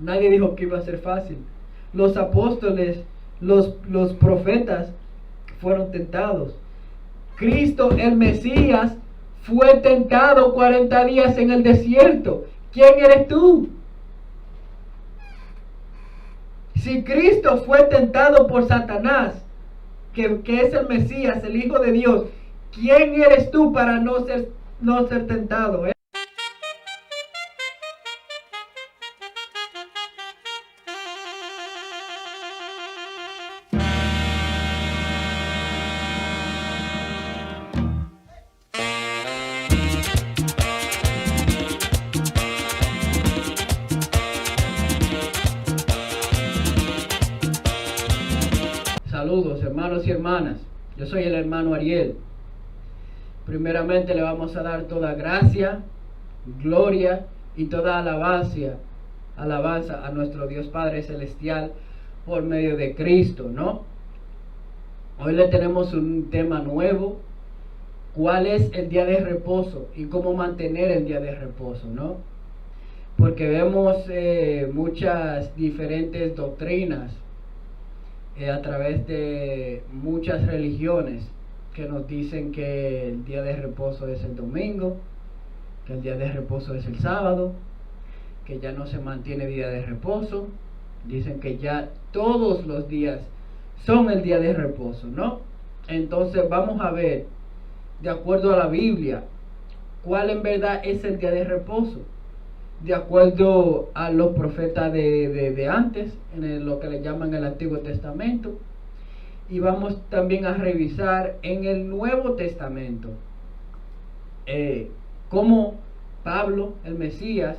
Nadie dijo que iba a ser fácil. Los apóstoles, los profetas fueron tentados. Cristo, el Mesías, fue tentado 40 días en el desierto. ¿Quién eres tú? Si Cristo fue tentado por Satanás, que es el Mesías, el Hijo de Dios, ¿quién eres tú para no ser tentado? Saludos, hermanos y hermanas. Yo soy el hermano Ariel. Primeramente le vamos a dar toda gracia, gloria y toda alabanza a nuestro Dios Padre Celestial por medio de Cristo, ¿no? Hoy le tenemos un tema nuevo. ¿Cuál es el día de reposo y cómo mantener el día de reposo, ¿no? Porque vemos muchas diferentes doctrinas a través de muchas religiones que nos dicen que el día de reposo es el domingo, que el día de reposo es el sábado, que ya no se mantiene día de reposo. Dicen que ya todos los días son el día de reposo, ¿no? Entonces vamos a ver, de acuerdo a la Biblia, cuál en verdad es el día de reposo, de acuerdo a los profetas de antes, lo que le llaman el Antiguo Testamento. Y vamos también a revisar en el Nuevo Testamento cómo Pablo, el Mesías,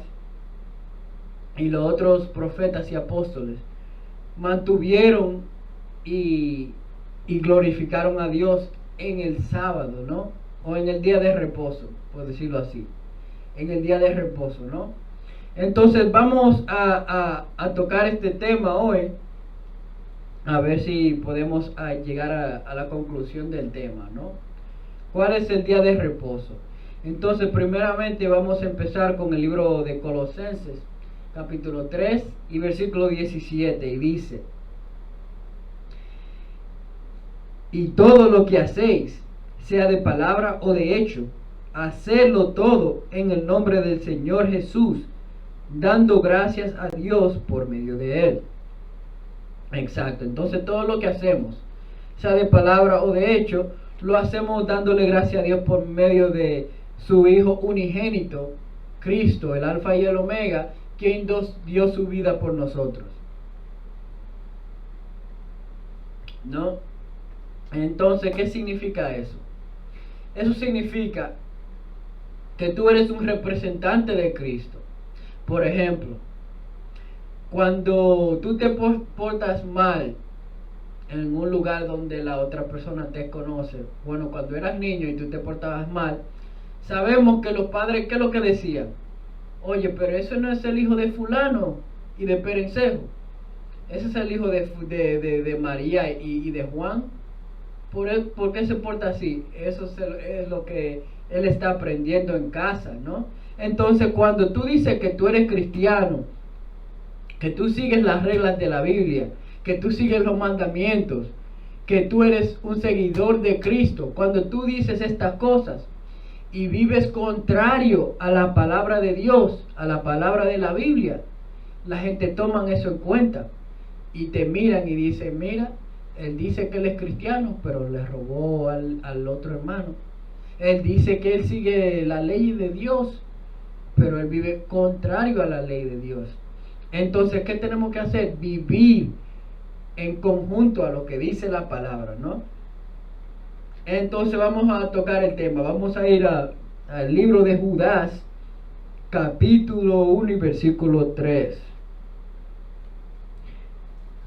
y los otros profetas y apóstoles mantuvieron y glorificaron a Dios en el sábado, ¿no? O en el día de reposo, por decirlo así, en el día de reposo, ¿no? Entonces vamos a tocar este tema hoy, a ver si podemos llegar a la conclusión del tema, ¿no? ¿Cuál es el día de reposo? Entonces, primeramente vamos a empezar con el libro de Colosenses, capítulo 3 y versículo 17, y dice: y todo lo que hacéis, sea de palabra o de hecho, hacedlo todo en el nombre del Señor Jesús, dando gracias a Dios por medio de Él. Exacto, entonces todo lo que hacemos, sea de palabra o de hecho, lo hacemos dándole gracias a Dios por medio de su Hijo unigénito, Cristo, el Alfa y el Omega, quien dio su vida por nosotros, ¿no? Entonces, ¿qué significa eso? Eso significa que tú eres un representante de Cristo. Por ejemplo, cuando tú te portas mal en un lugar donde la otra persona te conoce, bueno, cuando eras niño y tú te portabas mal, sabemos que los padres, ¿qué es lo que decían? Oye, pero eso no es el hijo de fulano y de Perencejo, ese es el hijo de María y de Juan. ¿Por qué se porta así? Eso es lo que él está aprendiendo en casa, ¿no? Entonces, cuando tú dices que tú eres cristiano, que tú sigues las reglas de la Biblia, que tú sigues los mandamientos, que tú eres un seguidor de Cristo, cuando tú dices estas cosas y vives contrario a la palabra de Dios, a la palabra de la Biblia, la gente toma eso en cuenta y te miran y dicen: mira, él dice que él es cristiano, pero le robó al otro hermano. Él dice que él sigue la ley de Dios, pero él vive contrario a la ley de Dios. Entonces, ¿qué tenemos que hacer? Vivir en conjunto a lo que dice la palabra, ¿no? Entonces vamos a tocar el tema. Vamos a ir al libro de Judas, capítulo 1 y versículo 3.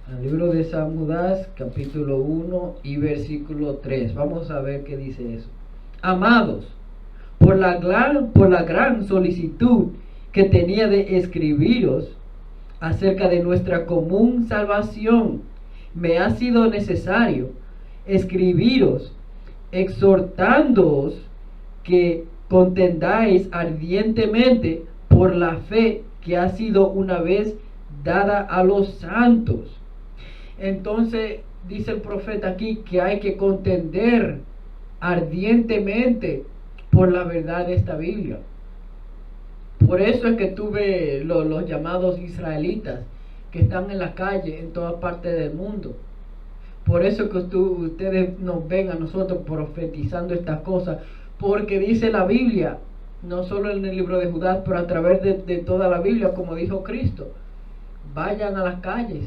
Al libro de San Judas, capítulo 1 y versículo 3. Vamos a ver qué dice eso. Amados, por la gran solicitud que tenía de escribiros acerca de nuestra común salvación, me ha sido necesario escribiros, exhortándoos que contendáis ardientemente por la fe que ha sido una vez dada a los santos. Entonces dice el profeta aquí que hay que contender ardientemente por la verdad de esta Biblia. Por eso es que tuve los llamados israelitas que están en la calle en todas partes del mundo. Por eso que ustedes nos ven a nosotros profetizando estas cosas, porque dice la Biblia, no solo en el libro de Judas, pero a través de toda la Biblia, como dijo Cristo, vayan a las calles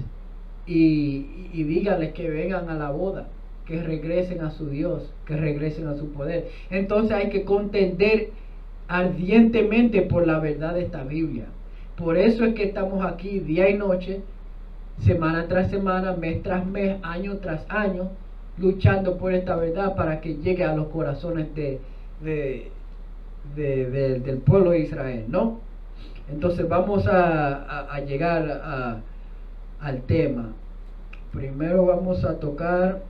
y díganles que vengan a la boda, que regresen a su Dios, que regresen a su poder. Entonces hay que contender ardientemente por la verdad de esta Biblia. Por eso es que estamos aquí día y noche, semana tras semana, mes tras mes, año tras año, luchando por esta verdad para que llegue a los corazones del pueblo de Israel, ¿no? Entonces vamos a llegar al tema. Primero vamos a tocar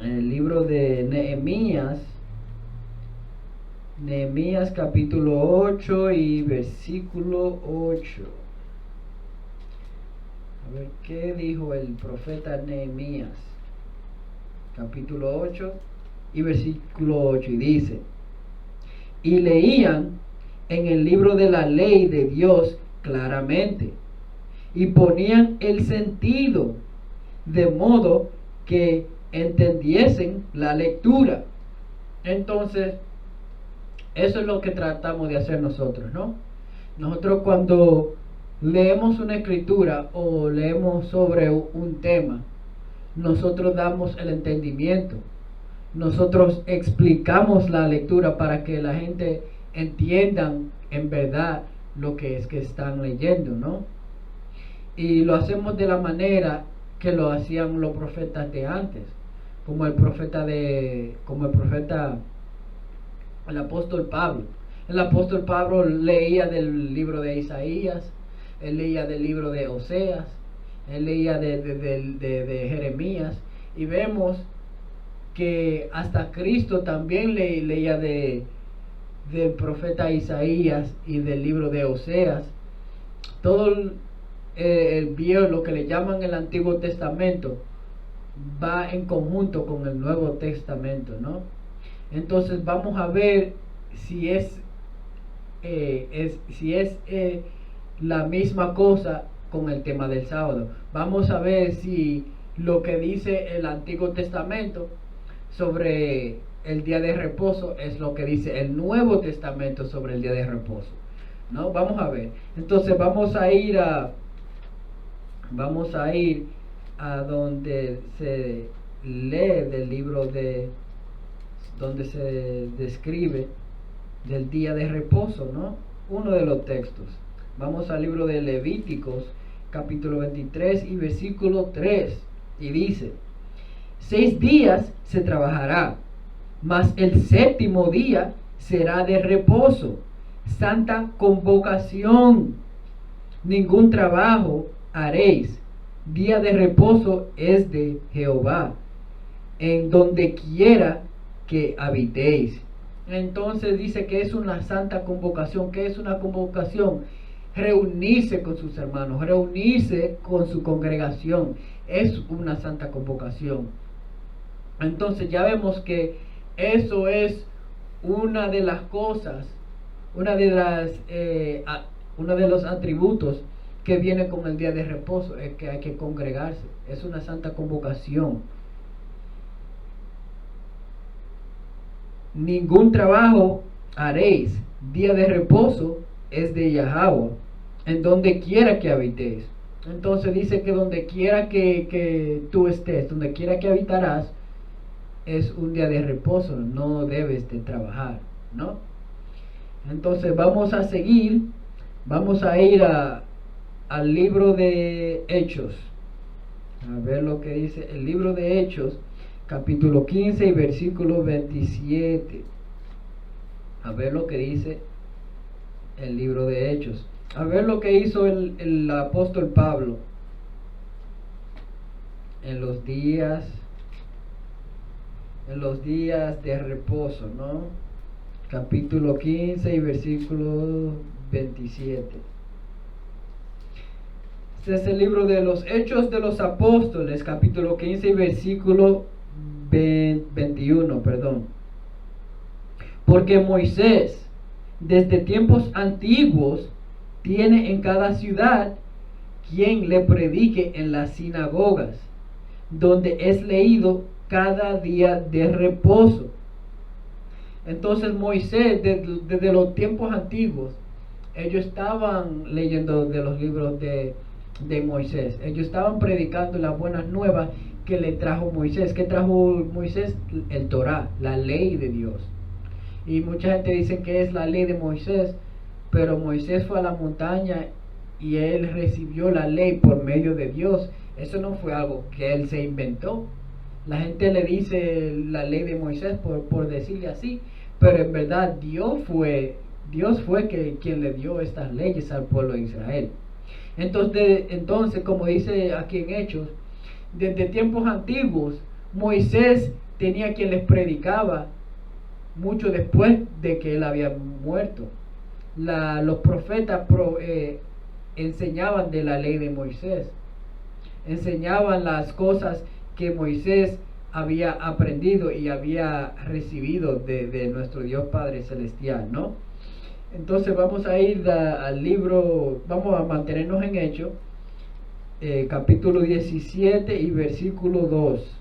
el libro de Nehemías capítulo 8 y versículo 8. A ver, ¿qué dijo el profeta Nehemías? Capítulo 8 y versículo 8, y dice: y leían en el libro de la ley de Dios claramente, y ponían el sentido, de modo que entendiesen la lectura. Entonces, eso es lo que tratamos de hacer nosotros, ¿no? Nosotros cuando leemos una escritura o leemos sobre un tema, nosotros damos el entendimiento. Nosotros explicamos la lectura para que la gente entienda en verdad lo que es que están leyendo, ¿no? Y lo hacemos de la manera que lo hacían los profetas de antes, como el apóstol Pablo. El apóstol Pablo leía del libro de Isaías, él leía del libro de Oseas, él leía de Jeremías, y vemos que hasta Cristo también leía del profeta Isaías y del libro de Oseas. Todo el viejo, lo que le llaman el Antiguo Testamento, va en conjunto con el Nuevo Testamento, ¿no? Entonces vamos a ver si es la misma cosa con el tema del sábado. Vamos a ver si lo que dice el Antiguo Testamento sobre el día de reposo es lo que dice el Nuevo Testamento sobre el día de reposo, ¿no? Vamos a ver. Entonces vamos a ir a donde se lee del libro donde se describe del día de reposo, ¿no? Uno de los textos. Vamos al libro de Levíticos, capítulo 23 y versículo 3, y dice: 6 días se trabajará, mas el séptimo día será de reposo, santa convocación. Ningún trabajo haréis. Día de reposo es de Jehová, en donde quiera que habitéis. Entonces dice que es una santa convocación. ¿Qué es una convocación? Reunirse con sus hermanos, reunirse con su congregación. Es una santa convocación. Entonces ya vemos que eso es una de las cosas, uno de los atributos que viene con el día de reposo, es que hay que congregarse. Es una santa convocación. Ningún trabajo haréis. Día de reposo es de Yahweh, en donde quiera que habitéis. Entonces dice que donde quiera que tú estés, donde quiera que habitarás, es un día de reposo, no debes de trabajar, ¿no? Entonces vamos a seguir, vamos a ir al libro de Hechos, a ver lo que dice el libro de Hechos, capítulo 15 y versículo 27. A ver lo que dice el libro de Hechos. A ver lo que hizo el apóstol Pablo en los días de reposo, ¿no? Capítulo 15 y versículo 27. Este es el libro de los Hechos de los Apóstoles, capítulo 15 y versículo 21, perdón. Porque Moisés, desde tiempos antiguos, tiene en cada ciudad quien le predique en las sinagogas, donde es leído cada día de reposo. Entonces Moisés, desde los tiempos antiguos, ellos estaban leyendo de los libros de Moisés. Ellos estaban predicando las buenas nuevas que le trajo Moisés. ¿Qué trajo Moisés? El Torá, la ley de Dios. Y mucha gente dice que es la ley de Moisés, pero Moisés fue a la montaña y él recibió la ley por medio de Dios. Eso no fue algo que él se inventó. La gente le dice la ley de Moisés por decirle así, pero en verdad Dios fue quien le dio estas leyes al pueblo de Israel. Entonces, como dice aquí en Hechos, desde tiempos antiguos, Moisés tenía quien les predicaba mucho después de que él había muerto. Los profetas enseñaban de la ley de Moisés, enseñaban las cosas que Moisés había aprendido y había recibido de nuestro Dios Padre Celestial, ¿no? Entonces vamos a ir al libro, vamos a mantenernos en Hechos, capítulo 17 y versículo 2.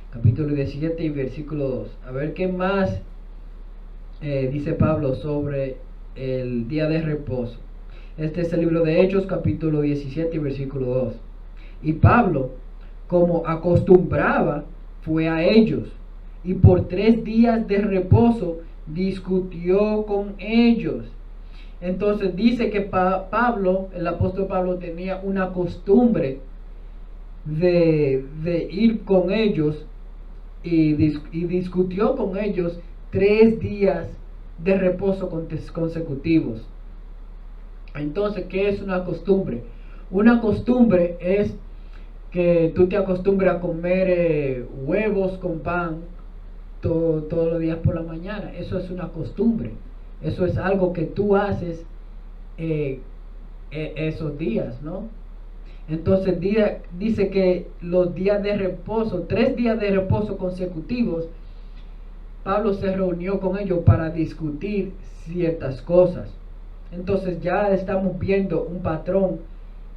Capítulo 17 y versículo 2. A ver qué más dice Pablo sobre el día de reposo. Este es el libro de Hechos, capítulo 17 y versículo 2. Y Pablo, como acostumbraba, fue a ellos, y por 3 días de reposo discutió con ellos. Entonces dice que Pablo, el apóstol Pablo, tenía una costumbre de ir con ellos y discutió con ellos 3 días de reposo consecutivos. Entonces, ¿qué es una costumbre? Una costumbre es que tú te acostumbras a comer huevos con pan todos los días por la mañana. Eso es una costumbre. Eso es algo que tú haces esos días, ¿no? Entonces dice que los días de reposo, 3 días de reposo consecutivos, Pablo se reunió con ellos para discutir ciertas cosas. Entonces ya estamos viendo un patrón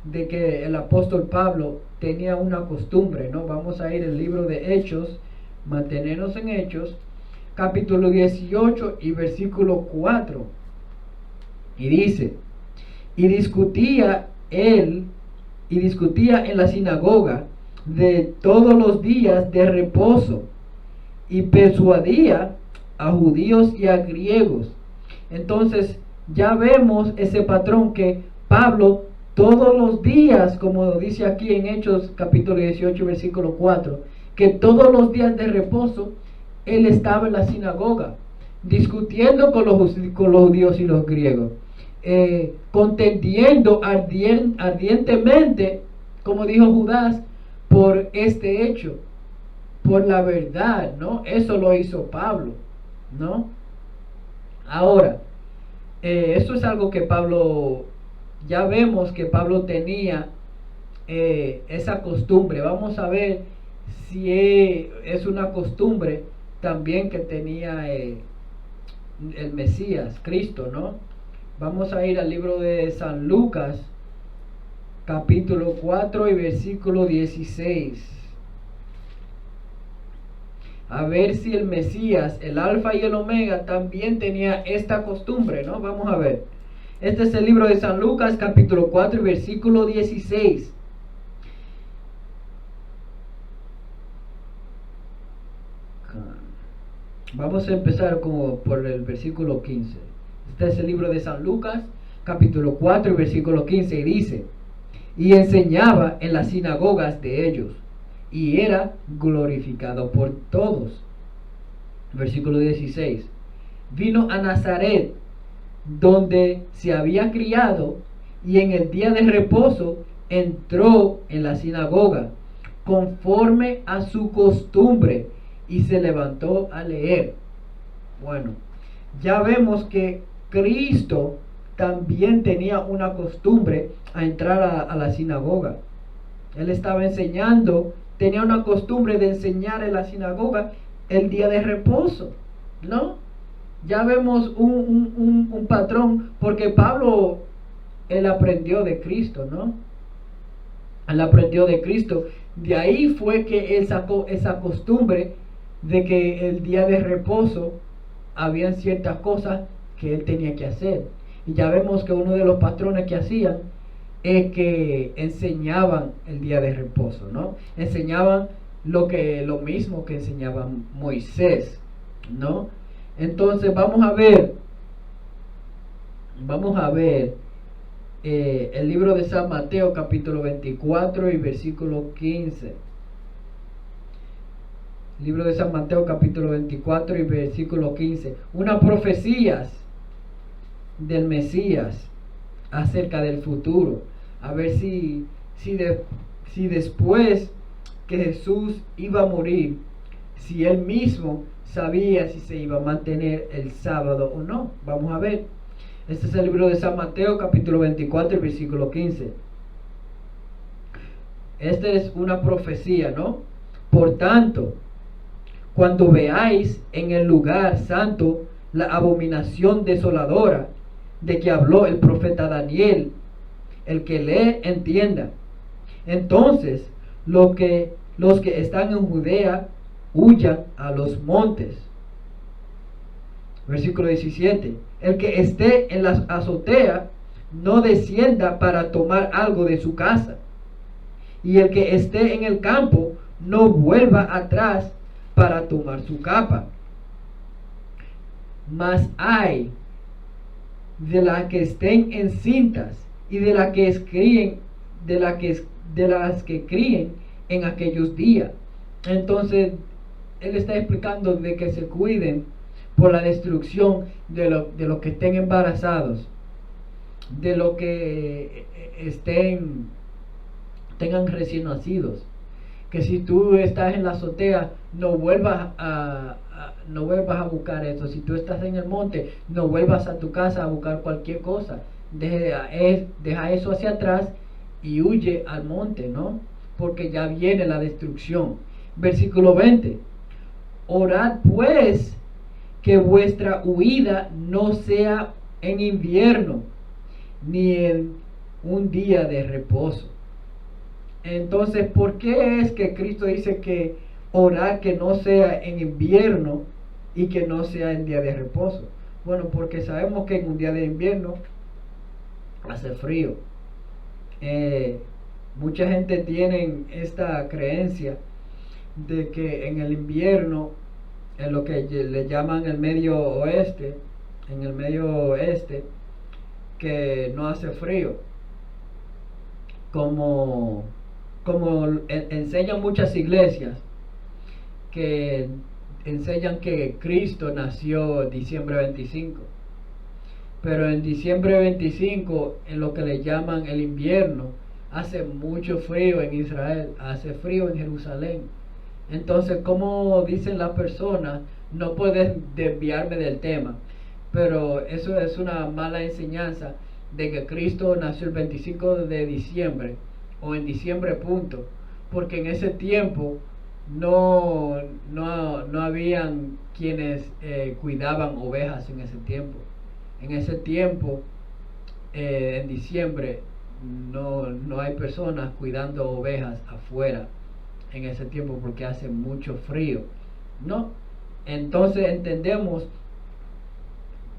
de que el apóstol Pablo tenía una costumbre, ¿no? Vamos a ir al libro de Hechos, mantenernos en Hechos, capítulo 18 y versículo 4. Y dice, y discutía en la sinagoga de todos los días de reposo, y persuadía a judíos y a griegos. Entonces ya vemos ese patrón que Pablo todos los días, como dice aquí en Hechos capítulo 18 versículo 4, que todos los días de reposo él estaba en la sinagoga discutiendo con los judíos y los griegos, contendiendo ardientemente, como dijo Judas, por este hecho, por la verdad, ¿no? Eso lo hizo Pablo, ¿no? Ahora, esto es algo que Pablo, ya vemos que Pablo tenía esa costumbre. Vamos a ver si es una costumbre también que tenía el Mesías, Cristo, ¿no? Vamos a ir al libro de San Lucas, capítulo 4 y versículo 16. A ver si el Mesías, el Alfa y el Omega, también tenía esta costumbre, ¿no? Vamos a ver. Este es el libro de San Lucas, capítulo 4 y versículo 16. Vamos a empezar por el versículo 15. Este es el libro de San Lucas, capítulo 4 y versículo 15. Y dice, y enseñaba en las sinagogas de ellos, y era glorificado por todos. Versículo 16. Vino a Nazaret, donde se había criado, y en el día de reposo entró en la sinagoga, conforme a su costumbre, y se levantó a leer. Bueno, ya vemos que Cristo también tenía una costumbre a entrar a la sinagoga. Él estaba enseñando, tenía una costumbre de enseñar en la sinagoga el día de reposo, ¿no? Ya vemos un patrón, porque Pablo, él aprendió de Cristo, ¿no? Él aprendió de Cristo. De ahí fue que él sacó esa costumbre de que el día de reposo habían ciertas cosas que él tenía que hacer. Y ya vemos que uno de los patrones que hacían es que enseñaban el día de reposo, ¿no? Enseñaban lo mismo que enseñaba Moisés, ¿no? Entonces vamos a ver el libro de San Mateo capítulo 24 y versículo 15. Libro de San Mateo capítulo 24 y versículo 15. Unas profecías del Mesías acerca del futuro. A ver si después que Jesús iba a morir, si él mismo sabía si se iba a mantener el sábado o no. Vamos a ver. Este es el libro de San Mateo capítulo 24 y versículo 15. Esta es una profecía, ¿no? Por tanto, cuando veáis en el lugar santo la abominación desoladora de que habló el profeta Daniel, el que lee entienda. Entonces los que están en Judea huyan a los montes. Versículo 17. El que esté en la azotea no descienda para tomar algo de su casa, y el que esté en el campo no vuelva atrás para tomar su capa. Mas hay de las que estén encintas y de las que críen en aquellos días. Entonces él está explicando de que se cuiden por la destrucción de los que estén embarazados, de los que tengan recién nacidos. Que si tú estás en la azotea, no vuelvas a buscar eso. Si tú estás en el monte, no vuelvas a tu casa a buscar cualquier cosa. Deja eso hacia atrás y huye al monte, ¿no? Porque ya viene la destrucción. Versículo 20. Orad pues que vuestra huida no sea en invierno, ni en un día de reposo. Entonces, ¿por qué es que Cristo dice que orar que no sea en invierno y que no sea en día de reposo? Bueno, porque sabemos que en un día de invierno hace frío. Mucha gente tiene esta creencia de que en el invierno, en lo que le llaman el medio oeste, que no hace frío, como enseñan muchas iglesias, que enseñan que Cristo nació diciembre 25, pero en diciembre 25, en lo que le llaman el invierno, hace mucho frío en Israel, hace frío en Jerusalén. Entonces, como dicen las personas, no puedes desviarme del tema, pero eso es una mala enseñanza de que Cristo nació el 25 de diciembre o en diciembre punto, porque en ese tiempo no habían quienes cuidaban ovejas en ese tiempo. En ese tiempo, en diciembre, no hay personas cuidando ovejas afuera en ese tiempo porque hace mucho frío, ¿no? Entonces entendemos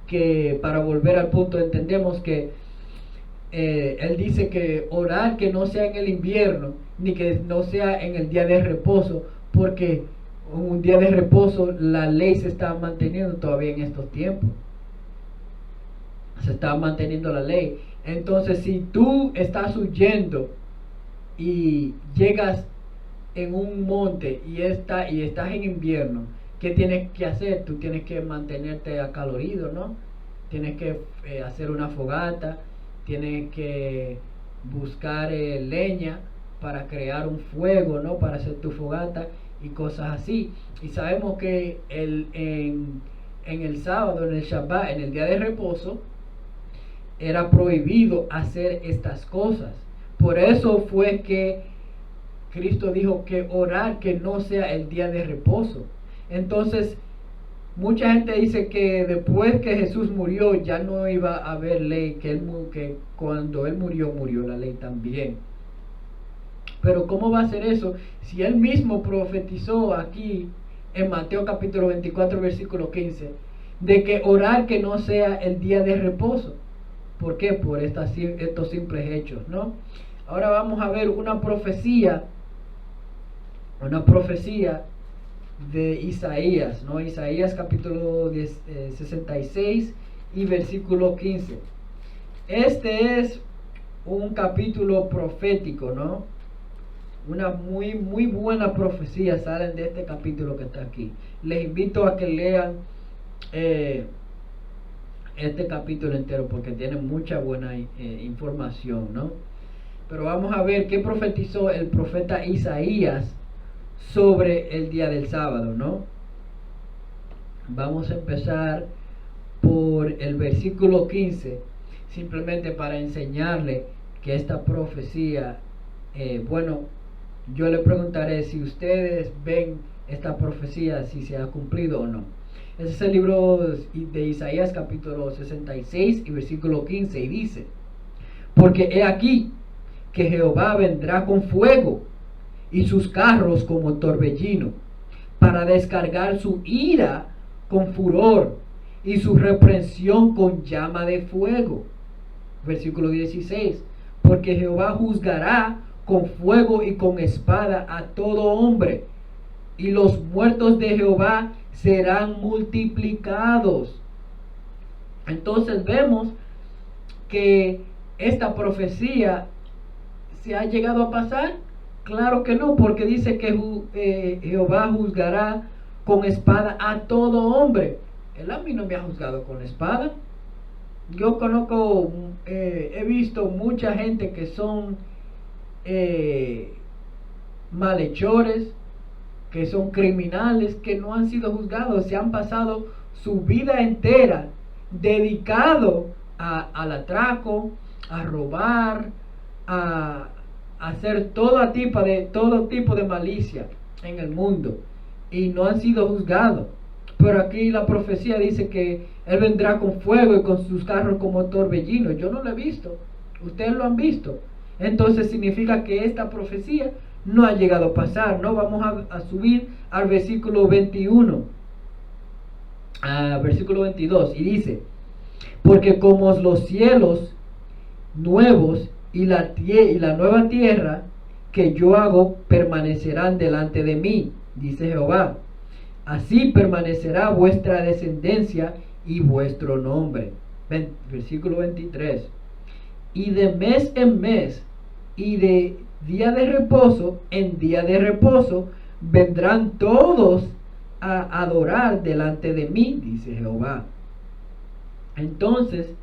que, para volver al punto, entendemos que él dice que orar que no sea en el invierno ni que no sea en el día de reposo, porque un día de reposo la ley se está manteniendo todavía en estos tiempos, se está manteniendo la ley. Entonces, si tú estás huyendo y llegas en un monte y estás en invierno, ¿qué tienes que hacer? Tú tienes que mantenerte acalorido, ¿no? Tienes que hacer una fogata, tienes que buscar leña para crear un fuego, ¿no? Para hacer tu fogata y cosas así. Y sabemos que en el sábado, en el Shabbat, en el día de reposo, era prohibido hacer estas cosas. Por eso fue que Cristo dijo que orar que no sea el día de reposo. Entonces, mucha gente dice que después que Jesús murió ya no iba a haber ley, que cuando Él murió, murió la ley también. Pero ¿cómo va a ser eso? Si Él mismo profetizó aquí en Mateo capítulo 24, versículo 15, de que orar que no sea el día de reposo. ¿Por qué? Por estos simples hechos, ¿no? Ahora vamos a ver una profecía de Isaías, ¿no? Isaías capítulo 66 y versículo 15. Este es un capítulo profético, ¿no? Una muy buena profecía salen de este capítulo que está aquí. Les invito a que lean este capítulo entero porque tiene mucha buena información, ¿no? Pero vamos a ver qué profetizó el profeta Isaías sobre el día del sábado, ¿no? Vamos a empezar por el versículo 15, simplemente para enseñarle que esta profecía, yo le preguntaré si ustedes ven esta profecía, si se ha cumplido o no. Ese es el libro de Isaías capítulo 66 y versículo 15, y dice: porque he aquí que Jehová vendrá con fuego y sus carros como torbellino, para descargar su ira con furor y su reprensión con llama de fuego. Versículo 16, porque Jehová juzgará con fuego y con espada a todo hombre, y los muertos de Jehová serán multiplicados. Entonces vemos que esta profecía se ha llegado a pasar. Claro que no, porque dice que Jehová juzgará con espada a todo hombre. Él a mí no me ha juzgado con espada. Yo conozco, he visto mucha gente que son malhechores, que son criminales, que no han sido juzgados, se han pasado su vida entera dedicado al atraco, a robar, a hacer todo tipo de malicia en el mundo, y no han sido juzgados. Pero aquí la profecía dice que Él vendrá con fuego y con sus carros como torbellino. Yo no lo he visto, ustedes lo han visto. Entonces significa que esta profecía no ha llegado a pasar, ¿no? Vamos a subir al versículo 21, versículo 22, y dice: porque como los cielos nuevos y la nueva tierra que yo hago permanecerán delante de mí, dice Jehová, así permanecerá vuestra descendencia y vuestro nombre. Versículo 23, y de mes en mes y de día de reposo en día de reposo vendrán todos a adorar delante de mí, dice Jehová. Entonces,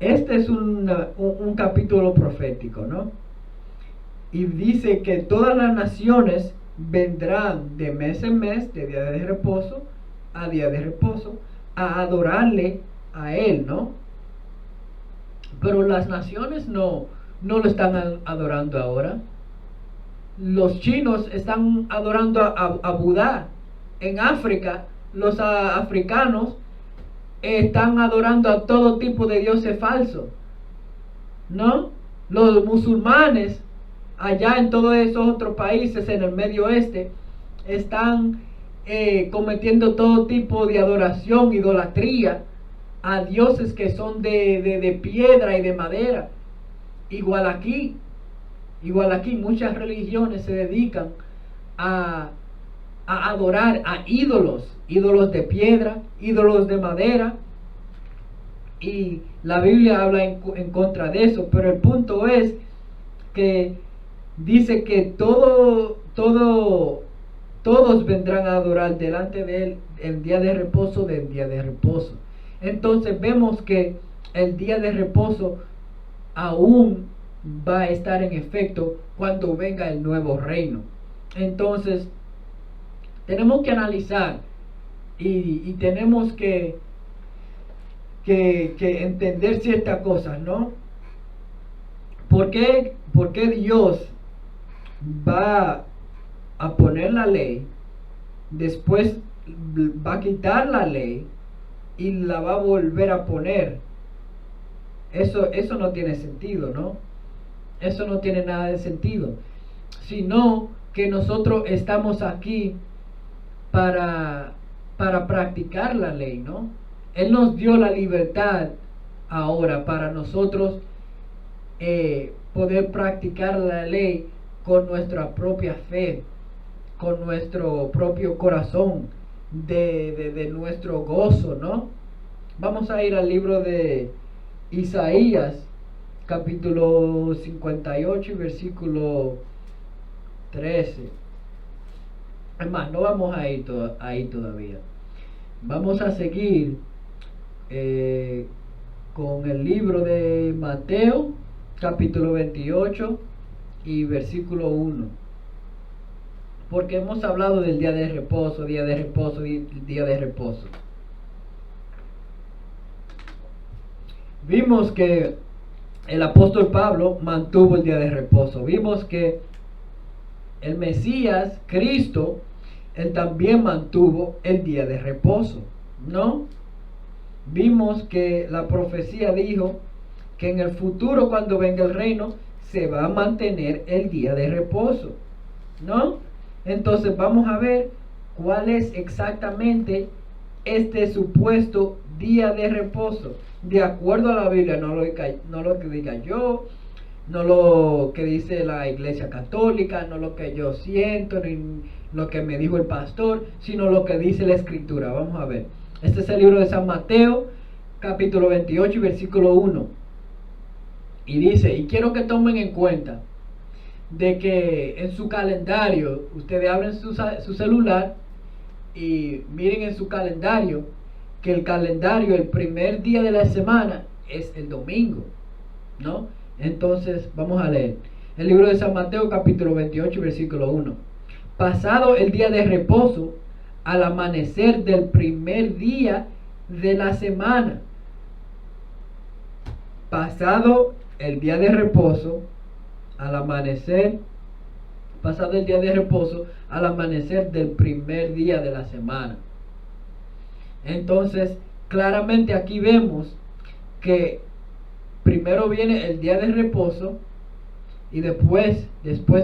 este es un capítulo profético, ¿no? Y dice que todas las naciones vendrán de mes en mes, de día de reposo a día de reposo, a adorarle a Él, ¿no? Pero las naciones no lo están adorando ahora. Los chinos están adorando a Budá. En África, los africanos están adorando a todo tipo de dioses falsos, ¿no? Los musulmanes allá en todos esos otros países en el Medio Oeste están cometiendo todo tipo de adoración, idolatría a dioses que son de piedra y de madera. Igual aquí muchas religiones se dedican a adorar a ídolos de piedra, ídolos de madera, y la Biblia habla en contra de eso. Pero el punto es que dice que todos vendrán a adorar delante de Él el día de reposo del día de reposo. Entonces vemos que el día de reposo aún va a estar en efecto cuando venga el nuevo reino. Entonces tenemos que analizar y tenemos que que entender ciertas cosas, ¿no? ¿Por qué Dios va a poner la ley, después va a quitar la ley y la va a volver a poner? Eso no tiene sentido, ¿no? Eso no tiene nada de sentido. Sino que nosotros estamos aquí para practicar la ley, ¿no? Él nos dio la libertad ahora para nosotros poder practicar la ley con nuestra propia fe, con nuestro propio corazón, de nuestro gozo, ¿no? Vamos a ir al libro de Isaías, capítulo 58 y versículo 13. Es más, no vamos a ir ahí todavía. Vamos a seguir con el libro de Mateo, capítulo 28 y versículo 1. Porque hemos hablado del día de reposo, día de reposo, día de reposo. Vimos que el apóstol Pablo mantuvo el día de reposo. Vimos que el Mesías, Cristo, él también mantuvo el día de reposo, ¿no? Vimos que la profecía dijo que en el futuro, cuando venga el reino, se va a mantener el día de reposo, ¿no? Entonces vamos a ver cuál es exactamente este supuesto día de reposo, de acuerdo a la Biblia, no lo que diga yo, no lo que dice la Iglesia Católica, no lo que yo siento, ni lo que me dijo el pastor, sino lo que dice la Escritura. Vamos a ver. Este es el libro de San Mateo, capítulo 28 y versículo 1. Y dice, y quiero que tomen en cuenta de que en su calendario, ustedes abren su celular y miren en su calendario, que el calendario, el primer día de la semana es el domingo, ¿no? Entonces vamos a leer el libro de San Mateo, capítulo 28 versículo 1. Pasado el día de reposo, al amanecer del primer día de la semana. Pasado el día de reposo, al amanecer, pasado el día de reposo, al amanecer del primer día de la semana. Entonces, claramente aquí vemos que primero viene el día de reposo y después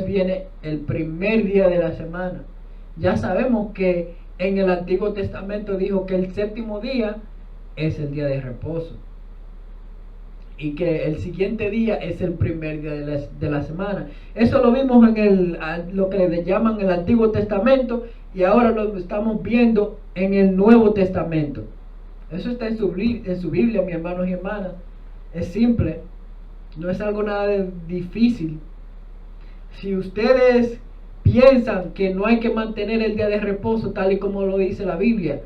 viene el primer día de la semana. Ya sabemos que en el Antiguo Testamento dijo que el séptimo día es el día de reposo y que el siguiente día es el primer día de la semana. Eso lo vimos en lo que le llaman el Antiguo Testamento, y ahora lo estamos viendo en el Nuevo Testamento. Eso está en su Biblia, mis hermanos y hermanas. Es simple, no es algo nada difícil. Si ustedes piensan que no hay que mantener el día de reposo tal y como lo dice la Biblia,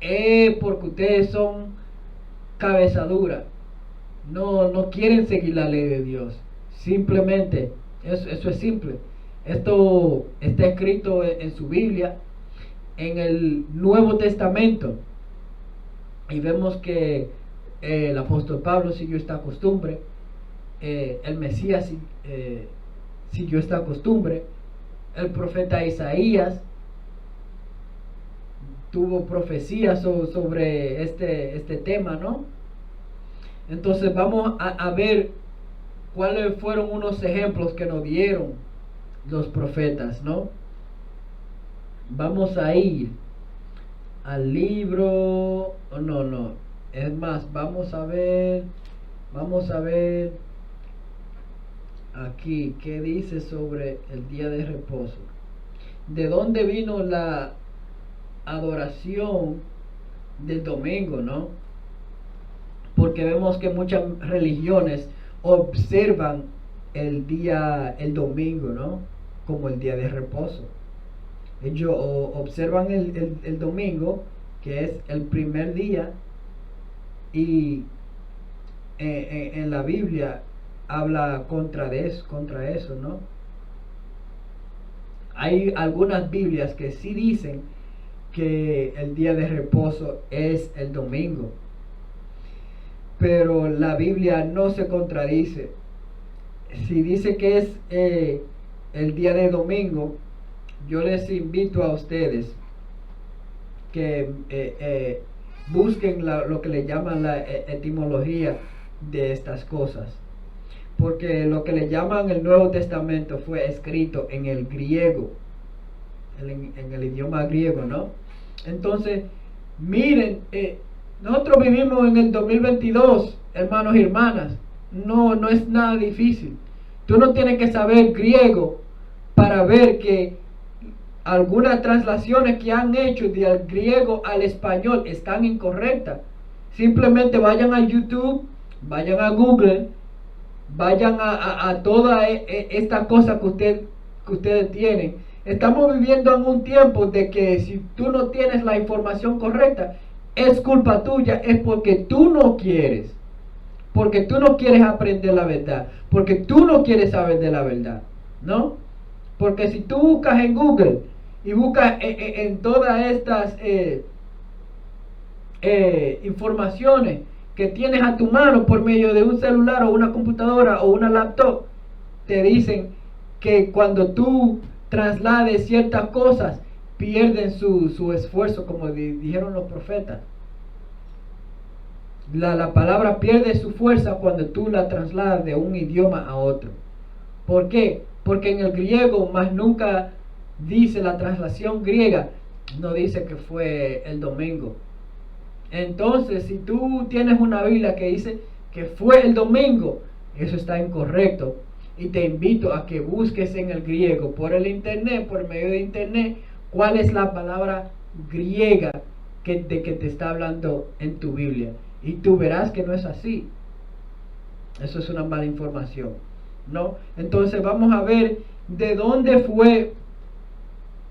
es porque ustedes son cabeza dura. No quieren seguir la ley de Dios. Simplemente, eso es simple. Esto está escrito en su Biblia, en el Nuevo Testamento. Y vemos que el apóstol Pablo siguió esta costumbre. El Mesías siguió esta costumbre. El profeta Isaías tuvo profecías sobre este tema, ¿no? Entonces vamos a ver cuáles fueron unos ejemplos que nos dieron los profetas, ¿no? Vamos a ir al libro, es más, vamos a ver aquí qué dice sobre el día de reposo. ¿De dónde vino la adoración del domingo, no? Porque vemos que muchas religiones observan el domingo, ¿no? Como el día de reposo. Ellos observan el domingo, que es el primer día, y en la Biblia habla contra eso, ¿no? Hay algunas Biblias que sí dicen que el día de reposo es el domingo. pero la Biblia no se contradice. Si dice que es el día de domingo, yo les invito a ustedes que busquen lo que le llaman la etimología de estas cosas, porque lo que le llaman el Nuevo Testamento fue escrito en el griego, en el idioma griego, ¿no? Entonces, miren, nosotros vivimos en el 2022, hermanos y hermanas. No es nada difícil. Tú no tienes que saber griego para ver que algunas translaciones que han hecho del griego al español están incorrectas. Simplemente vayan a YouTube, vayan a Google, vayan a toda esta cosa que ustedes tienen. Estamos viviendo en un tiempo de que si tú no tienes la información correcta, es culpa tuya, es porque tú no quieres. Porque tú no quieres aprender la verdad, porque tú no quieres saber de la verdad, ¿no? Porque si tú buscas en Google y buscas en todas estas informaciones que tienes a tu mano por medio de un celular o una computadora o una laptop, te dicen que cuando tú traslades ciertas cosas pierden su esfuerzo, como dijeron los profetas. La palabra pierde su fuerza cuando tú la trasladas de un idioma a otro. ¿Por qué? Porque en el griego más nunca dice, la traslación griega no dice que fue el domingo. Entonces, si tú tienes una Biblia que dice que fue el domingo, eso está incorrecto. Y te invito a que busques en el griego, por el internet, por medio de internet, cuál es la palabra griega de que te está hablando en tu Biblia. Y tú verás que no es así. Eso es una mala información, ¿no? Entonces vamos a ver de dónde fue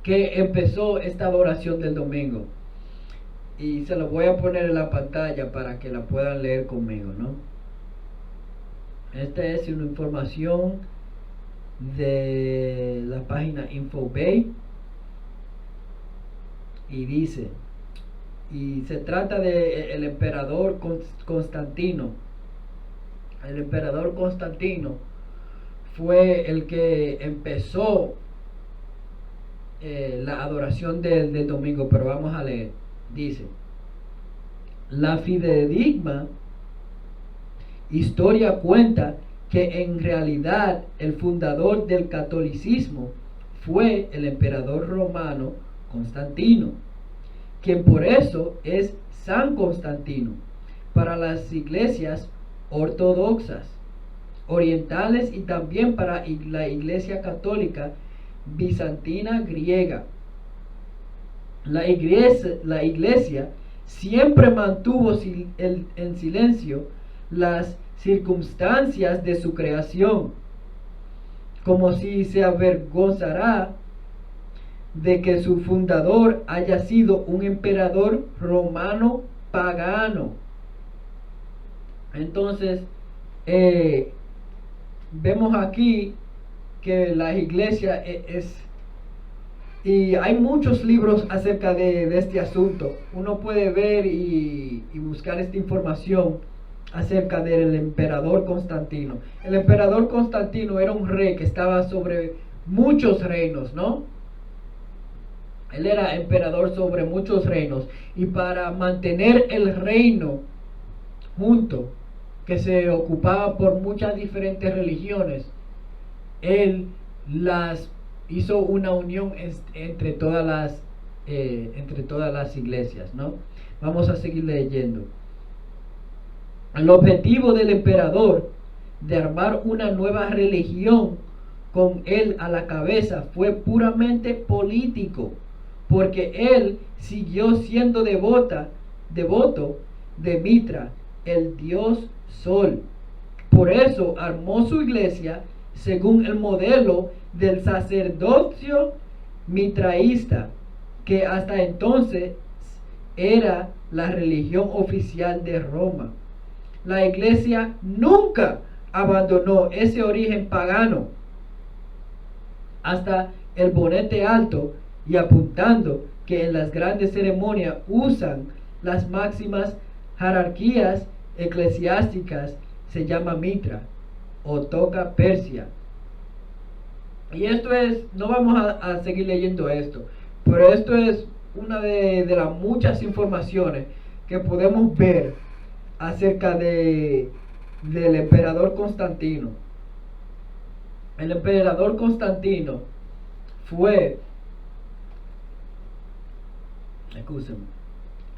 que empezó esta adoración del domingo. Y se lo voy a poner en la pantalla para que la puedan leer conmigo, ¿no? Esta es una información de la página Infobay. Y dice, y se trata de el emperador Constantino. El emperador Constantino fue el que empezó la adoración del domingo, pero vamos a leer. Dice, la fidedigna historia cuenta que en realidad el fundador del catolicismo fue el emperador romano Constantino, quien por eso es San Constantino para las iglesias ortodoxas, orientales y también para la iglesia católica bizantina griega. La iglesia siempre mantuvo en silencio las circunstancias de su creación, como si se avergonzara de que su fundador haya sido un emperador romano pagano. Entonces, vemos aquí que la iglesia y hay muchos libros acerca de este asunto. Uno puede ver y buscar esta información acerca del emperador Constantino. El emperador Constantino era un rey que estaba sobre muchos reinos, ¿no? Él era emperador sobre muchos reinos, y para mantener el reino junto, que se ocupaba por muchas diferentes religiones, él hizo una unión entre todas las iglesias, ¿no? Vamos a seguir leyendo. El objetivo del emperador de armar una nueva religión con él a la cabeza fue puramente político, porque él siguió siendo devoto de Mitra, el dios Sol. Por eso armó su iglesia según el modelo del sacerdocio mitraísta, que hasta entonces era la religión oficial de Roma. La iglesia nunca abandonó ese origen pagano hasta el bonete alto, y apuntando que en las grandes ceremonias usan las máximas jerarquías eclesiásticas se llama mitra o toca Persia. Y esto es, no vamos a seguir leyendo esto, pero esto es una de las muchas informaciones que podemos ver acerca del emperador Constantino. El emperador Constantino fue, escúcheme,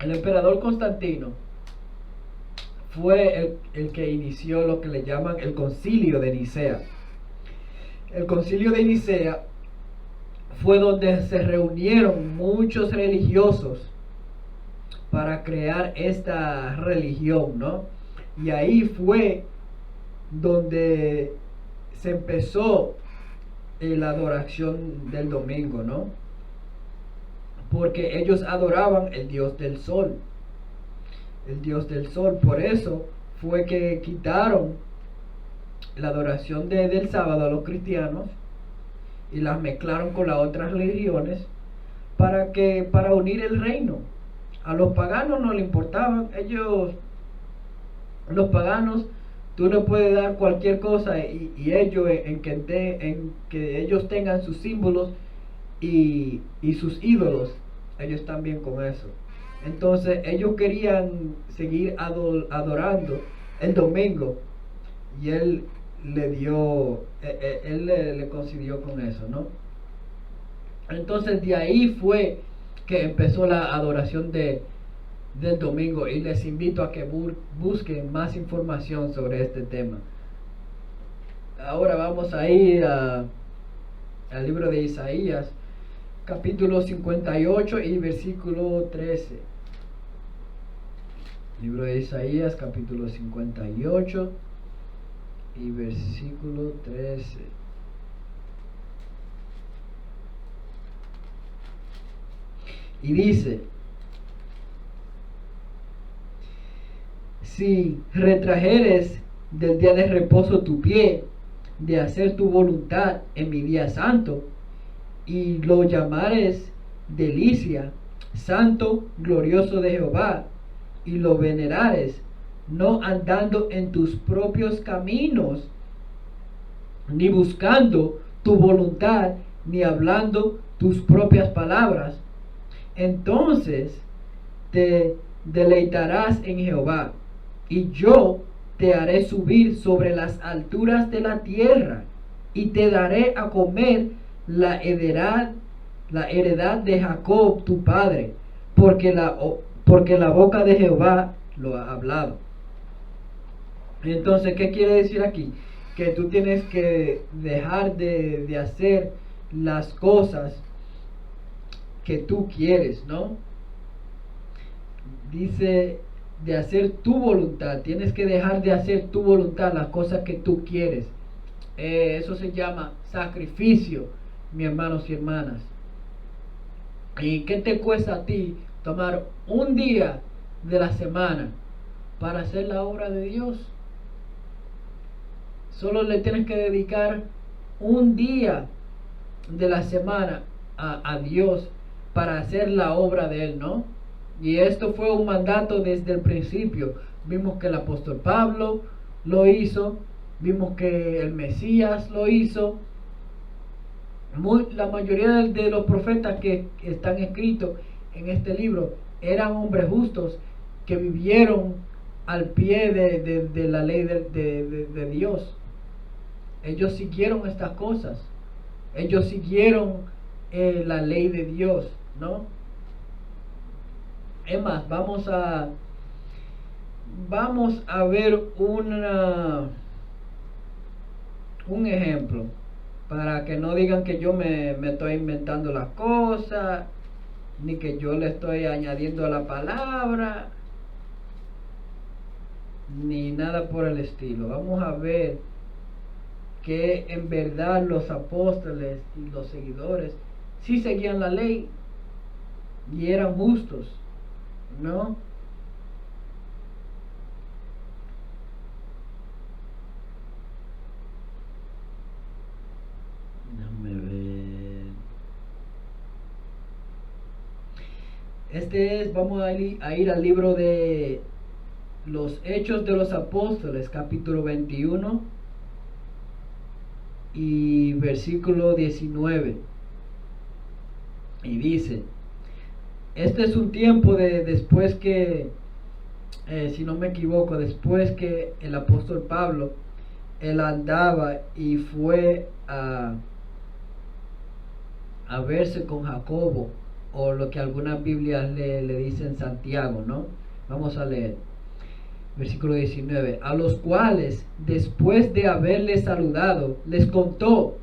el emperador Constantino fue el que inició lo que le llaman el concilio de Nicea. El concilio de Nicea fue donde se reunieron muchos religiosos para crear esta religión, ¿no? Y ahí fue donde se empezó la adoración del domingo, ¿no? Porque ellos adoraban el dios del sol, el dios del sol. Por eso fue que quitaron la adoración del sábado a los cristianos y las mezclaron con las otras religiones para unir el reino. A los paganos no le importaban, los paganos, tú le puedes dar cualquier cosa y ellos en que ellos tengan sus símbolos y sus ídolos, ellos están bien con eso. Entonces ellos querían seguir adorando el domingo y él le concedió con eso, ¿no? Entonces de ahí fue que empezó la adoración del domingo, y les invito a que busquen más información sobre este tema. Ahora vamos a ir al libro de Isaías, capítulo 58 y versículo 13. Libro de Isaías, capítulo 58 y versículo 13. Y dice: si retrajeres del día de reposo tu pie, de hacer tu voluntad en mi día santo, y lo llamares delicia, santo, glorioso de Jehová, y lo venerares, no andando en tus propios caminos, ni buscando tu voluntad, ni hablando tus propias palabras, entonces te deleitarás en Jehová, y yo te haré subir sobre las alturas de la tierra, y te daré a comer la heredad de Jacob tu padre, porque la boca de Jehová lo ha hablado. Entonces, ¿qué quiere decir aquí? Que tú tienes que dejar de hacer las cosas que tú quieres, ¿no? Dice de hacer tu voluntad. Tienes que dejar de hacer tu voluntad, las cosas que tú quieres. Eso se llama sacrificio, mis hermanos y hermanas. ¿Y qué te cuesta a ti tomar un día de la semana para hacer la obra de Dios? Solo le tienes que dedicar un día de la semana a Dios para hacer la obra de Él, ¿no? Y esto fue un mandato desde el principio. Vimos que el apóstol Pablo lo hizo, vimos que el Mesías lo hizo. La mayoría de los profetas que están escritos en este libro eran hombres justos que vivieron al pie de la ley de Dios. Ellos siguieron estas cosas, ellos siguieron la ley de Dios, ¿no? Es más, vamos a ver un ejemplo, para que no digan que yo me estoy inventando las cosas, ni que yo le estoy añadiendo a la palabra, ni nada por el estilo. Vamos a ver que en verdad los apóstoles y los seguidores sí seguían la ley y eran justos, ¿no? Déjame ver. Vamos a ir al libro de los Hechos de los Apóstoles, capítulo 21 y versículo 19. Y dice, este es un tiempo de después que, si no me equivoco, después que el apóstol Pablo, él andaba y fue a verse con Jacobo, o lo que algunas Biblias le dicen Santiago, ¿no? Vamos a leer. Versículo 19. A los cuales, después de haberles saludado, les contó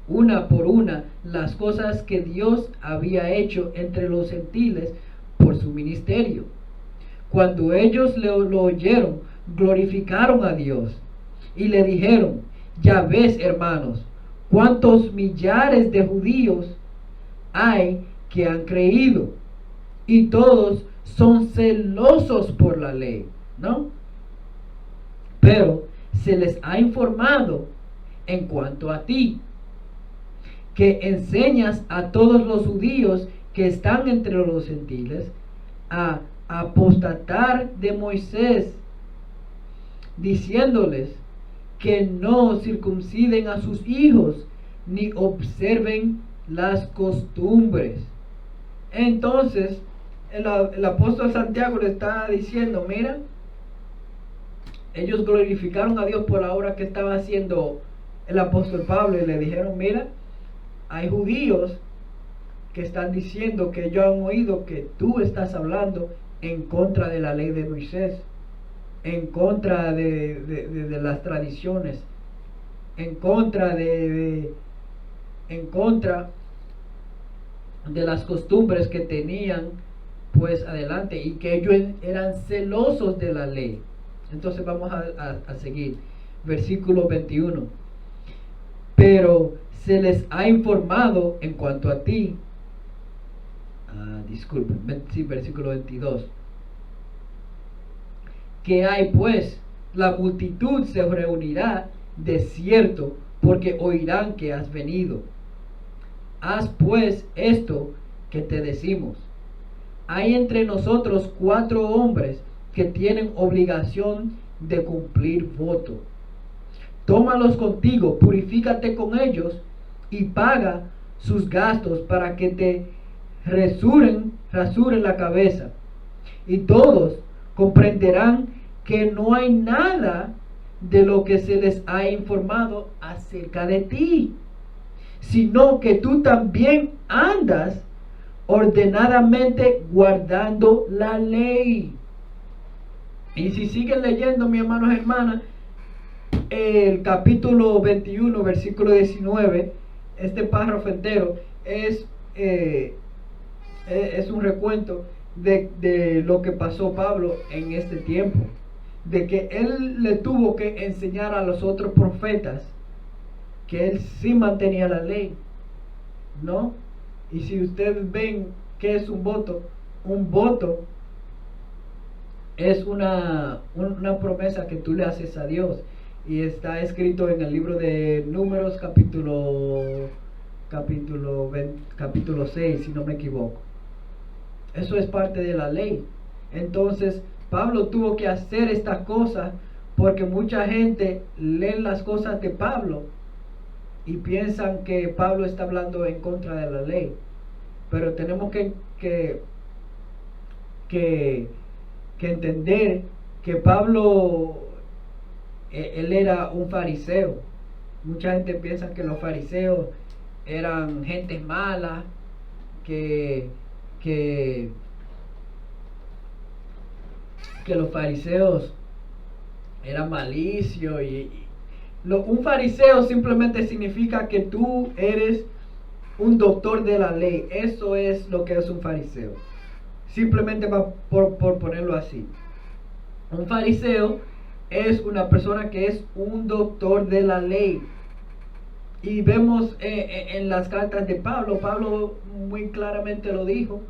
una por una las cosas que Dios había hecho entre los gentiles por su ministerio. Cuando ellos lo oyeron, glorificaron a Dios y le dijeron, ya ves, hermanos, cuántos millares de judíos hay que han creído, y todos son celosos por la ley, ¿no? Pero se les ha informado en cuanto a ti, que enseñas a todos los judíos que están entre los gentiles a apostatar de Moisés, diciéndoles que no circunciden a sus hijos ni observen las costumbres. Entonces el apóstol Santiago le está diciendo, mira, ellos glorificaron a Dios por la obra que estaba haciendo el apóstol Pablo, y le dijeron, mira, hay judíos que están diciendo que ellos han oído que tú estás hablando en contra de la ley de Moisés, en contra de las tradiciones, en contra de las costumbres que tenían pues adelante, y que ellos eran celosos de la ley. Entonces vamos a seguir. Versículo 21. Pero se les ha informado en cuanto a ti. Disculpen, sí, versículo 22. Que hay pues, la multitud se reunirá de cierto, porque oirán que has venido. Haz pues esto que te decimos. Hay entre nosotros 4 hombres que tienen obligación de cumplir voto. Tómalos contigo, purifícate con ellos y paga sus gastos para que te rasuren la cabeza. Y todos comprenderán que no hay nada de lo que se les ha informado acerca de ti, sino que tú también andas ordenadamente guardando la ley. Y si siguen leyendo, mis hermanos y hermanas, el capítulo 21, versículo 19, este párrafo entero es un recuento de lo que pasó Pablo en este tiempo, de que él le tuvo que enseñar a los otros profetas que él sí mantenía la ley, ¿no? Y si ustedes ven qué es un voto es una promesa que tú le haces a Dios, y está escrito en el libro de Números capítulo 6, si no me equivoco. Eso es parte de la ley. Entonces Pablo tuvo que hacer estas cosas porque mucha gente lee las cosas de Pablo y piensan que Pablo está hablando en contra de la ley. Pero tenemos que entender que Pablo, él era un fariseo. Mucha gente piensa que los fariseos eran gente mala, que los fariseos eran malicios, un fariseo simplemente significa que tú eres un doctor de la ley. Eso es lo que es un fariseo, simplemente por ponerlo así. Un fariseo es una persona que es un doctor de la ley. Y vemos en las cartas de Pablo muy claramente lo dijo.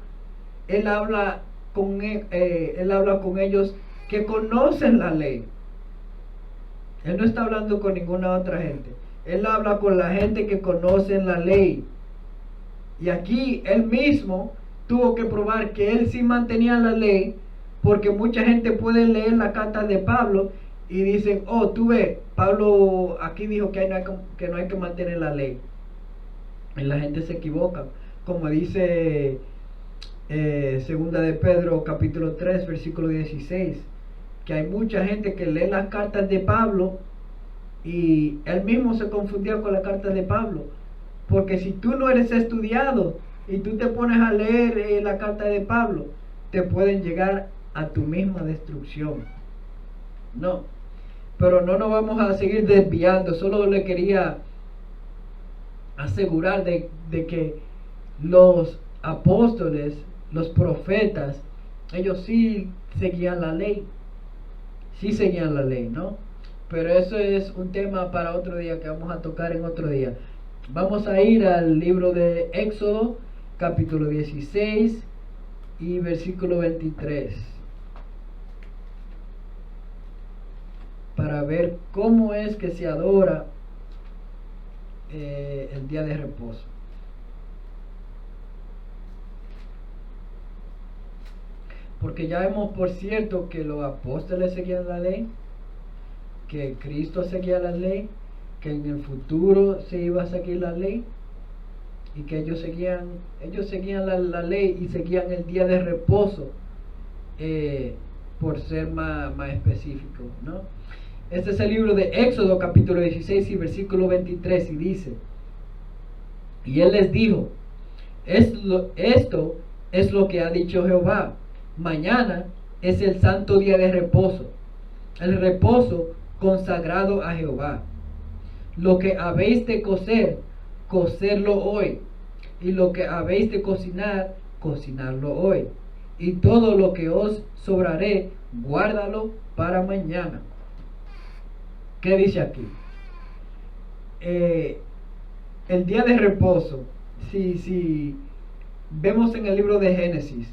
Él habla con ellos que conocen la ley. Él no está hablando con ninguna otra gente. Él habla con la gente que conoce la ley. Y aquí él mismo tuvo que probar que él sí mantenía la ley, Porque mucha gente puede leer la carta de Pablo y dicen, oh, tú ves, Pablo aquí dijo que no hay que mantener la ley. Y la gente se equivoca. Como dice segunda de Pedro capítulo 3 versículo 16, que hay mucha gente que lee las cartas de Pablo y él mismo se confundió con la carta de Pablo. Porque si tú no eres estudiado y tú te pones a leer la carta de Pablo, te pueden llegar a tu misma destrucción. No, pero no nos vamos a seguir desviando. Solo le quería asegurar de que los apóstoles, los profetas, ellos sí seguían la ley. Sí seguían la ley, ¿no? Pero eso es un tema para otro día que vamos a tocar en otro día. Vamos a ir al libro de Éxodo, capítulo 16 y versículo 23. Para ver cómo es que se adora el día de reposo. Porque ya vemos, por cierto, que los apóstoles seguían la ley, que Cristo seguía la ley, que en el futuro se iba a seguir la ley, y que ellos seguían la ley y seguían el día de reposo, por ser más específico, ¿no? Este es el libro de Éxodo capítulo 16 y versículo 23, y dice: y él les dijo, esto es lo que ha dicho Jehová, mañana es el santo día de reposo, el reposo consagrado a Jehová. Lo que habéis de cocer, cocerlo hoy, y lo que habéis de cocinar, cocinarlo hoy, y todo lo que os sobraré, guárdalo para mañana. ¿Qué dice aquí? El día de reposo, si vemos en el libro de Génesis,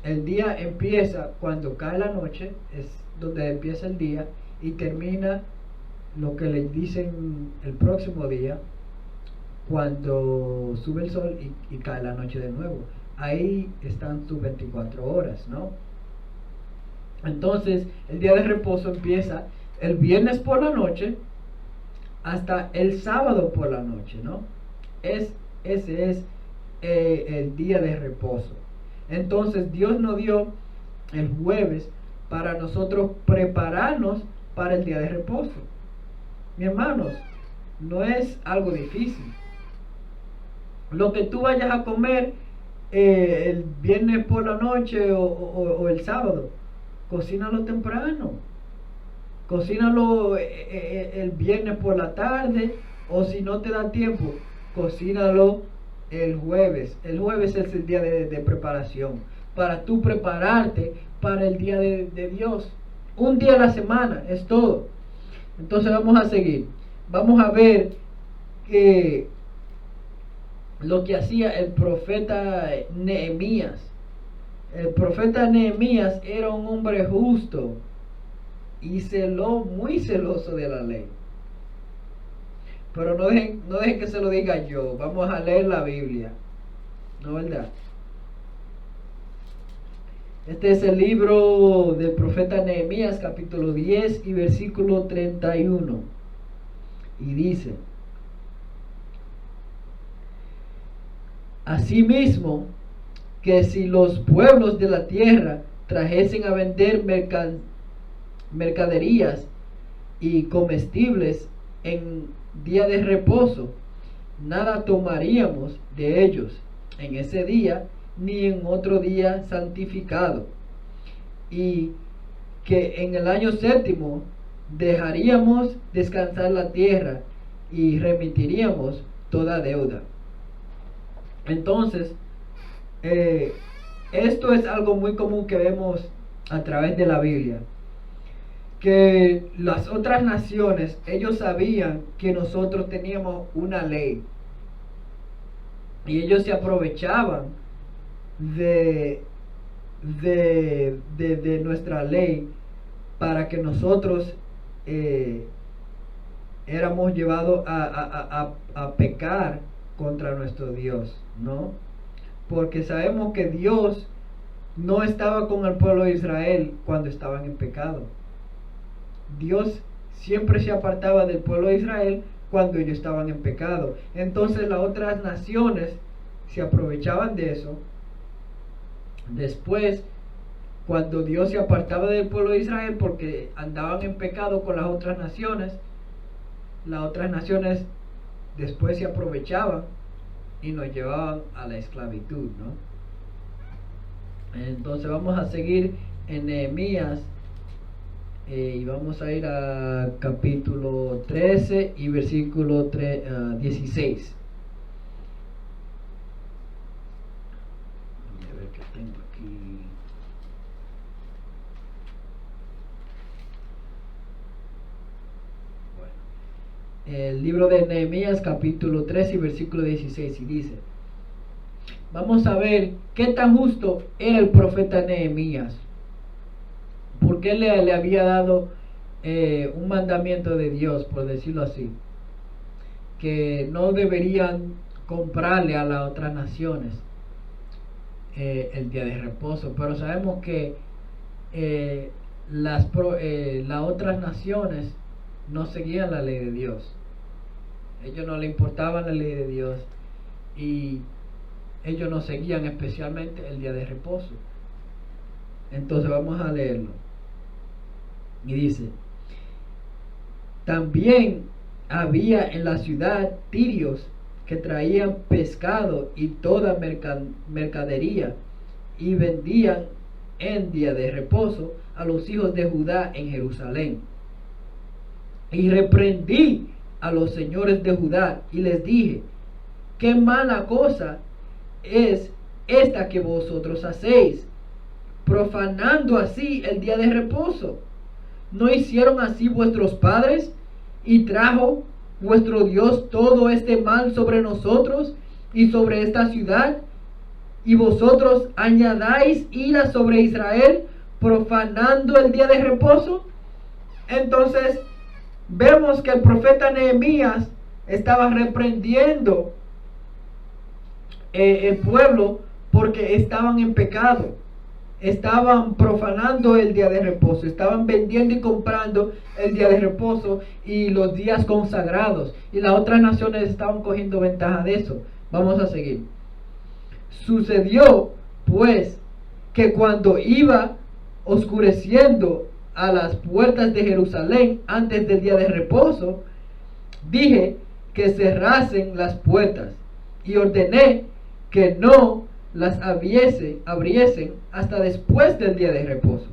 el día empieza cuando cae la noche, es donde empieza el día, y termina lo que le dicen el próximo día, cuando sube el sol y cae la noche de nuevo. Ahí están sus 24 horas, ¿no? Entonces, el día de reposo empieza el viernes por la noche hasta el sábado por la noche, ¿no? Ese es el día de reposo. Entonces, Dios nos dio el jueves para nosotros prepararnos para el día de reposo. Mis hermanos, no es algo difícil. Lo que tú vayas a comer el viernes por la noche o el sábado, cocínalo temprano. Cocínalo el viernes por la tarde, o si no te da tiempo, cocínalo el jueves. El jueves es el día de preparación, para tú prepararte para el día de Dios. Un día a la semana, es todo. Entonces vamos a seguir. Vamos a ver lo que hacía el profeta Nehemías. El profeta Nehemías era un hombre justo y muy celoso de la ley. Pero no dejen que se lo diga yo. Vamos a leer la Biblia, ¿no, verdad? Este es el libro del profeta Nehemías, capítulo 10 y versículo 31. Y dice: asimismo, que si los pueblos de la tierra trajesen a vender mercaderías y comestibles en día de reposo, nada tomaríamos de ellos en ese día ni en otro día santificado, y que en el año séptimo dejaríamos descansar la tierra y remitiríamos toda deuda. Entonces, esto es algo muy común que vemos a través de la Biblia, que las otras naciones, ellos sabían que nosotros teníamos una ley, y ellos se aprovechaban de nuestra ley para que nosotros éramos llevados a pecar contra nuestro Dios, ¿no? Porque sabemos que Dios no estaba con el pueblo de Israel cuando estaban en pecado. Dios siempre se apartaba del pueblo de Israel cuando ellos estaban en pecado. Entonces las otras naciones se aprovechaban de eso. Después, cuando Dios se apartaba del pueblo de Israel porque andaban en pecado con las otras naciones después se aprovechaban y nos llevaban a la esclavitud, ¿no? Entonces vamos a seguir en Nehemías y vamos a ir a capítulo 13 y versículo 16. A ver qué tengo aquí. Bueno, el libro de Nehemías capítulo 13 y versículo 16 y dice: vamos a ver qué tan justo era el profeta Nehemías, porque él le había dado un mandamiento de Dios, por decirlo así, que no deberían comprarle a las otras naciones el día de reposo. Pero sabemos que las otras naciones no seguían la ley de Dios. Ellos no le importaba la ley de Dios y ellos no seguían especialmente el día de reposo. Entonces vamos a leerlo. Y dice: también había en la ciudad tirios que traían pescado y toda mercadería y vendían en día de reposo a los hijos de Judá en Jerusalén. Y reprendí a los señores de Judá y les dije: qué mala cosa es esta que vosotros hacéis, profanando así el día de reposo. ¿No hicieron así vuestros padres? Y trajo vuestro Dios todo este mal sobre nosotros y sobre esta ciudad, y vosotros añadáis ira sobre Israel, profanando el día de reposo. Entonces vemos que el profeta Nehemías estaba reprendiendo el pueblo porque estaban en pecado, estaban profanando el día de reposo, estaban vendiendo y comprando el día de reposo y los días consagrados, y las otras naciones estaban cogiendo ventaja de eso. Vamos a seguir. Sucedió pues que cuando iba oscureciendo a las puertas de Jerusalén antes del día de reposo, dije que cerrasen las puertas y ordené que no las abriesen hasta después del día de reposo.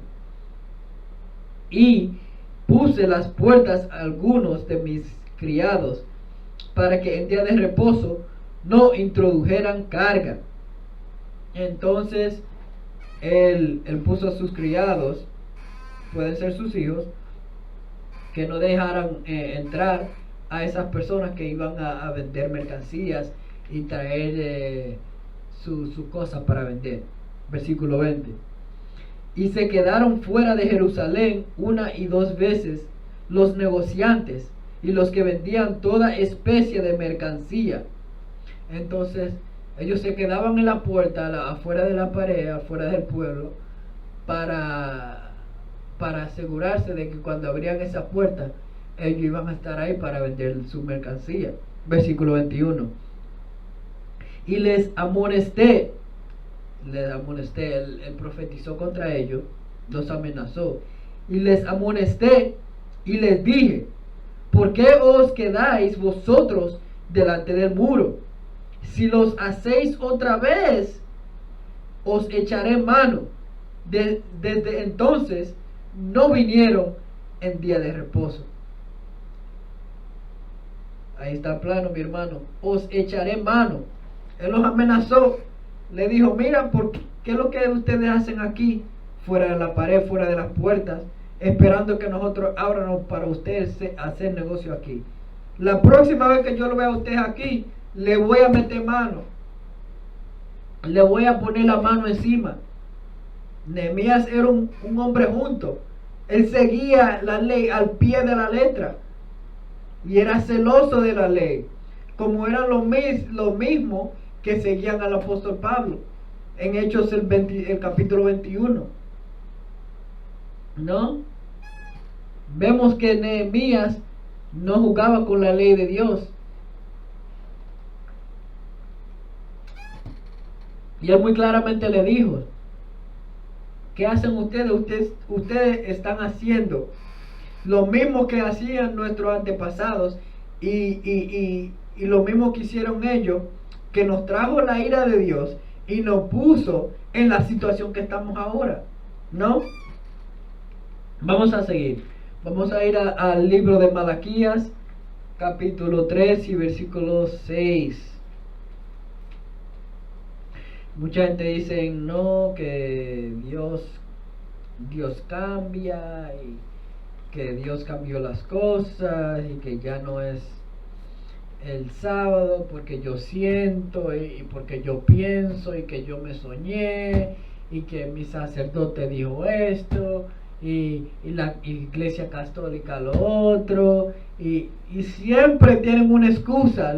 Y puse las puertas a algunos de mis criados para que en día de reposo no introdujeran carga. Entonces él puso a sus criados, pueden ser sus hijos, que no dejaran entrar a esas personas que iban a vender mercancías y traer su cosa para vender. Versículo 20. Y se quedaron fuera de Jerusalén 1 y 2 veces los negociantes y los que vendían toda especie de mercancía. Entonces ellos se quedaban en la puerta, afuera de la pared, afuera del pueblo, para asegurarse de que cuando abrían esa puerta ellos iban a estar ahí para vender su mercancía. Versículo 21. Y les amonesté, él profetizó contra ellos, los amenazó, y les amonesté y les dije: ¿por qué os quedáis vosotros delante del muro? Si los hacéis otra vez, os echaré mano. Desde entonces no vinieron en día de reposo. Ahí está plano, mi hermano. Os echaré mano. Él los amenazó. Le dijo: mira, ¿qué es lo que ustedes hacen aquí, fuera de la pared, fuera de las puertas, esperando que nosotros abramos para ustedes hacer negocio aquí? La próxima vez que yo lo vea a ustedes aquí, le voy a meter mano, le voy a poner la mano encima. Nehemías era un hombre justo. Él seguía la ley al pie de la letra y era celoso de la ley, como eran los mismos que seguían al apóstol Pablo. en Hechos el capítulo 21. ¿No? Vemos que Nehemías no jugaba con la ley de Dios. Y él muy claramente le dijo: ¿qué hacen ustedes? Ustedes están haciendo lo mismo que hacían nuestros antepasados y lo mismo que hicieron ellos, que nos trajo la ira de Dios y nos puso en la situación que estamos ahora. ¿No? Vamos a seguir. Vamos a ir al libro de Malaquías, capítulo 3 y versículo 6. Mucha gente dice no, que Dios cambia y que Dios cambió las cosas y que ya no es el sábado porque yo siento y porque yo pienso y que yo me soñé y que mi sacerdote dijo esto y la iglesia católica lo otro y siempre tienen una excusa.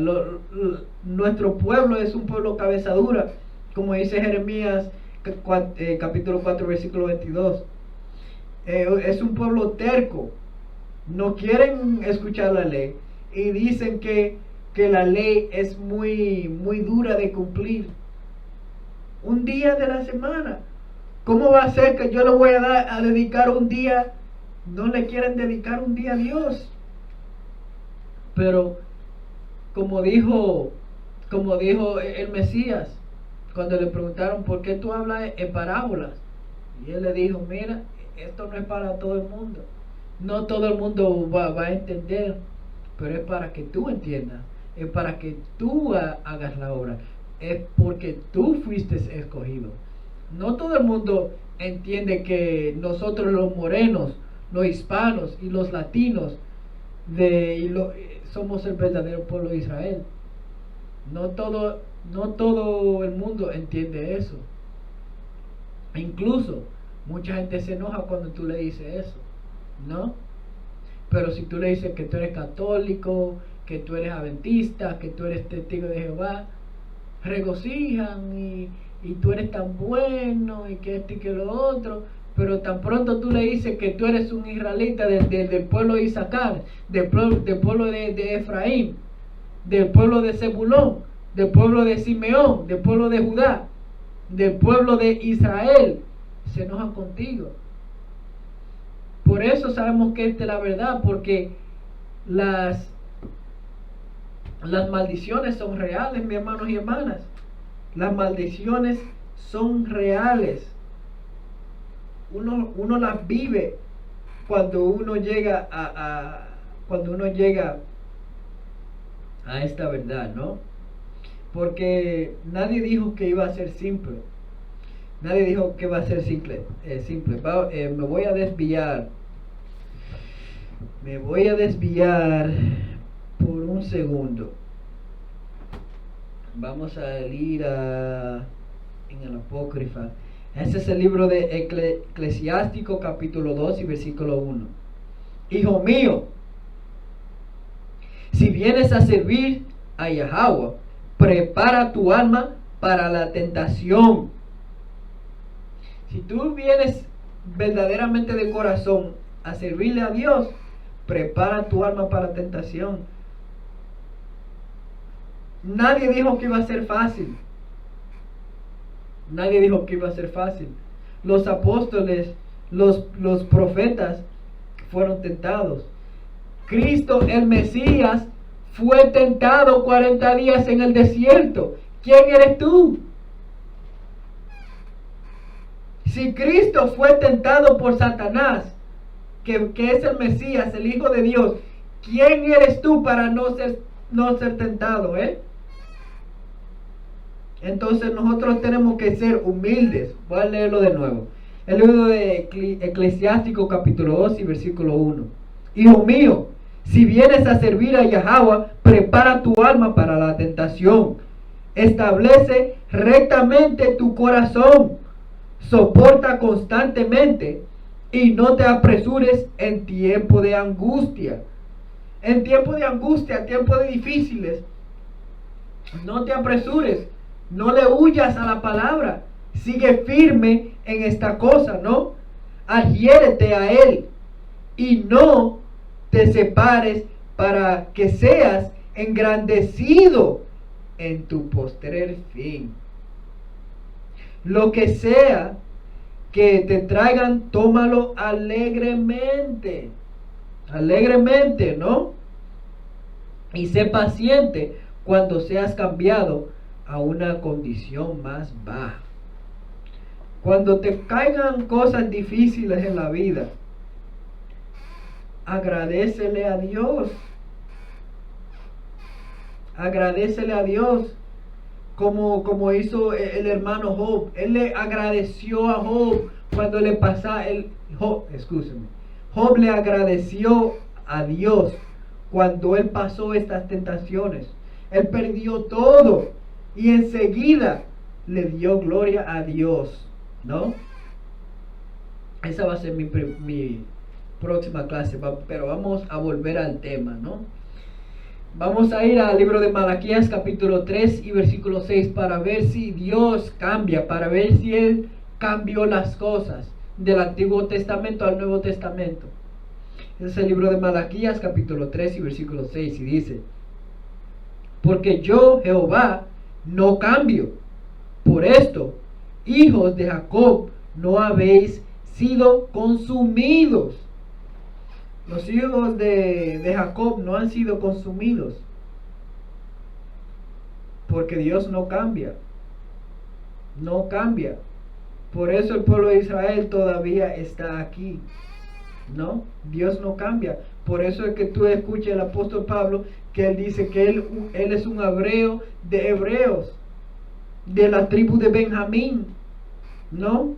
Nuestro pueblo es un pueblo cabeza dura, como dice Jeremías capítulo 4 versículo 22. Es un pueblo terco, no quieren escuchar la ley y dicen que la ley es muy dura de cumplir. Un día de la semana, ¿cómo va a ser que yo le voy a dedicar un día? No le quieren dedicar un día a Dios. Pero como dijo el Mesías, cuando le preguntaron ¿por qué tú hablas en parábolas? Y él le dijo: mira, esto no es para todo el mundo. No todo el mundo va a entender, pero es para que tú entiendas, es para que tú hagas la obra, es porque tú fuiste escogido. No todo el mundo entiende que nosotros los morenos, los hispanos y los latinos somos el verdadero pueblo de Israel. No todo el mundo entiende eso. Incluso mucha gente se enoja cuando tú le dices eso, ¿no? Pero si tú le dices que tú eres católico, que tú eres adventista, que tú eres testigo de Jehová, regocijan y tú eres tan bueno y que esto y que lo otro. Pero tan pronto tú le dices que tú eres un israelita del pueblo de Isaacar, del pueblo de Efraín, del pueblo de Zebulón, del pueblo de Simeón, del pueblo de Judá, del pueblo de Israel, se enojan contigo. Por eso sabemos que esta es la verdad, porque las maldiciones son reales, mis hermanos y hermanas. Las maldiciones son reales. Uno las vive cuando uno llega a esta verdad, ¿no? Porque nadie dijo que iba a ser simple. Nadie dijo que iba a ser simple. Me voy a desviar. Por un segundo. Vamos a ir en el Apócrifa. Ese es el libro de Eclesiástico capítulo 2 y versículo 1. Hijo mío, si vienes a servir a Yahweh, prepara tu alma para la tentación. Si tú vienes verdaderamente de corazón a servirle a Dios, prepara tu alma para la tentación. Nadie dijo que iba a ser fácil. Nadie dijo que iba a ser fácil. Los apóstoles, los profetas fueron tentados. Cristo, el Mesías, fue tentado 40 días en el desierto. ¿Quién eres tú? Si Cristo fue tentado por Satanás, que es el Mesías, el Hijo de Dios, ¿quién eres tú para no ser tentado, Entonces nosotros tenemos que ser humildes. Voy a leerlo de nuevo. El libro de Eclesiástico capítulo 2 y versículo 1. Hijo mío, si vienes a servir a Yahweh, prepara tu alma para la tentación. Establece rectamente tu corazón. Soporta constantemente y no te apresures en tiempo de angustia. En tiempo de angustia, tiempos difíciles, no te apresures. No le huyas a la palabra. sigue firme en esta cosa, ¿no? Adhiérete a Él y no te separes para que seas engrandecido en tu postrer fin. Lo que sea que te traigan, tómalo alegremente. Alegremente, ¿no? Y sé paciente cuando seas cambiado a una condición más baja. Cuando te caigan cosas difíciles en la vida, agradécele a Dios. Agradécele a Dios. Como hizo el hermano Job. Él le agradeció a Job cuando le pasaba Job le agradeció a Dios cuando él pasó estas tentaciones. Él perdió todo y enseguida le dio gloria a Dios, ¿no? Esa va a ser mi próxima clase, pero vamos a volver al tema, ¿no? Vamos a ir al libro de Malaquías capítulo 3 y versículo 6 para ver si Dios cambia, para ver si Él cambió las cosas del Antiguo Testamento al Nuevo Testamento. Es el libro de Malaquías capítulo 3 y versículo 6 y dice: porque yo, Jehová, no cambio. Por esto, hijos de Jacob, no habéis sido consumidos. Los hijos de Jacob no han sido consumidos. Porque Dios no cambia. No cambia. Por eso el pueblo de Israel todavía está aquí. ¿No? Dios no cambia. Por eso es que tú escuchas al apóstol Pablo que él dice que él es un hebreo de hebreos, de la tribu de Benjamín, ¿no?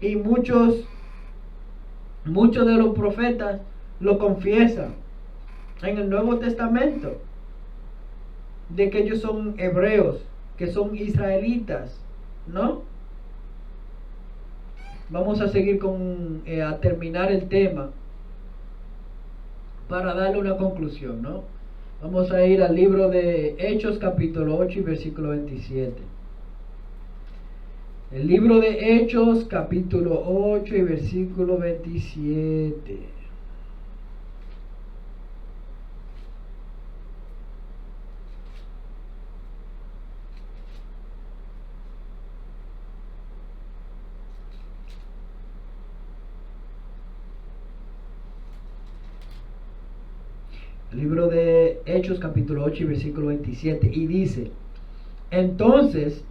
Y muchos de los profetas lo confiesan en el Nuevo Testamento, de que ellos son hebreos, que son israelitas, ¿no? Vamos a seguir a terminar el tema para darle una conclusión, ¿no? Vamos a ir al libro de Hechos capítulo 8 y versículo 27. El libro de Hechos capítulo 8 y versículo 27. El libro de Hechos capítulo 8 y versículo 27 y dice: entonces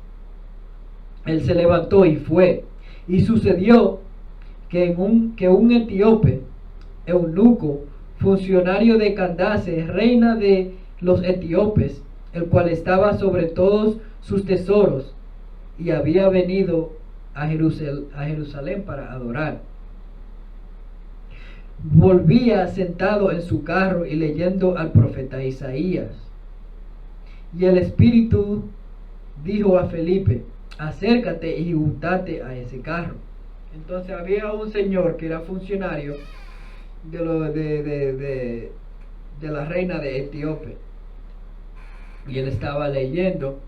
él se levantó y fue, y sucedió que un etíope, eunuco, funcionario de Candace, reina de los etíopes, el cual estaba sobre todos sus tesoros, y había venido a Jerusalén para adorar, volvía sentado en su carro y leyendo al profeta Isaías. Y el Espíritu dijo a Felipe: acércate y júntate a ese carro. Entonces había un señor que era funcionario de la reina de Etiopía, y él estaba leyendo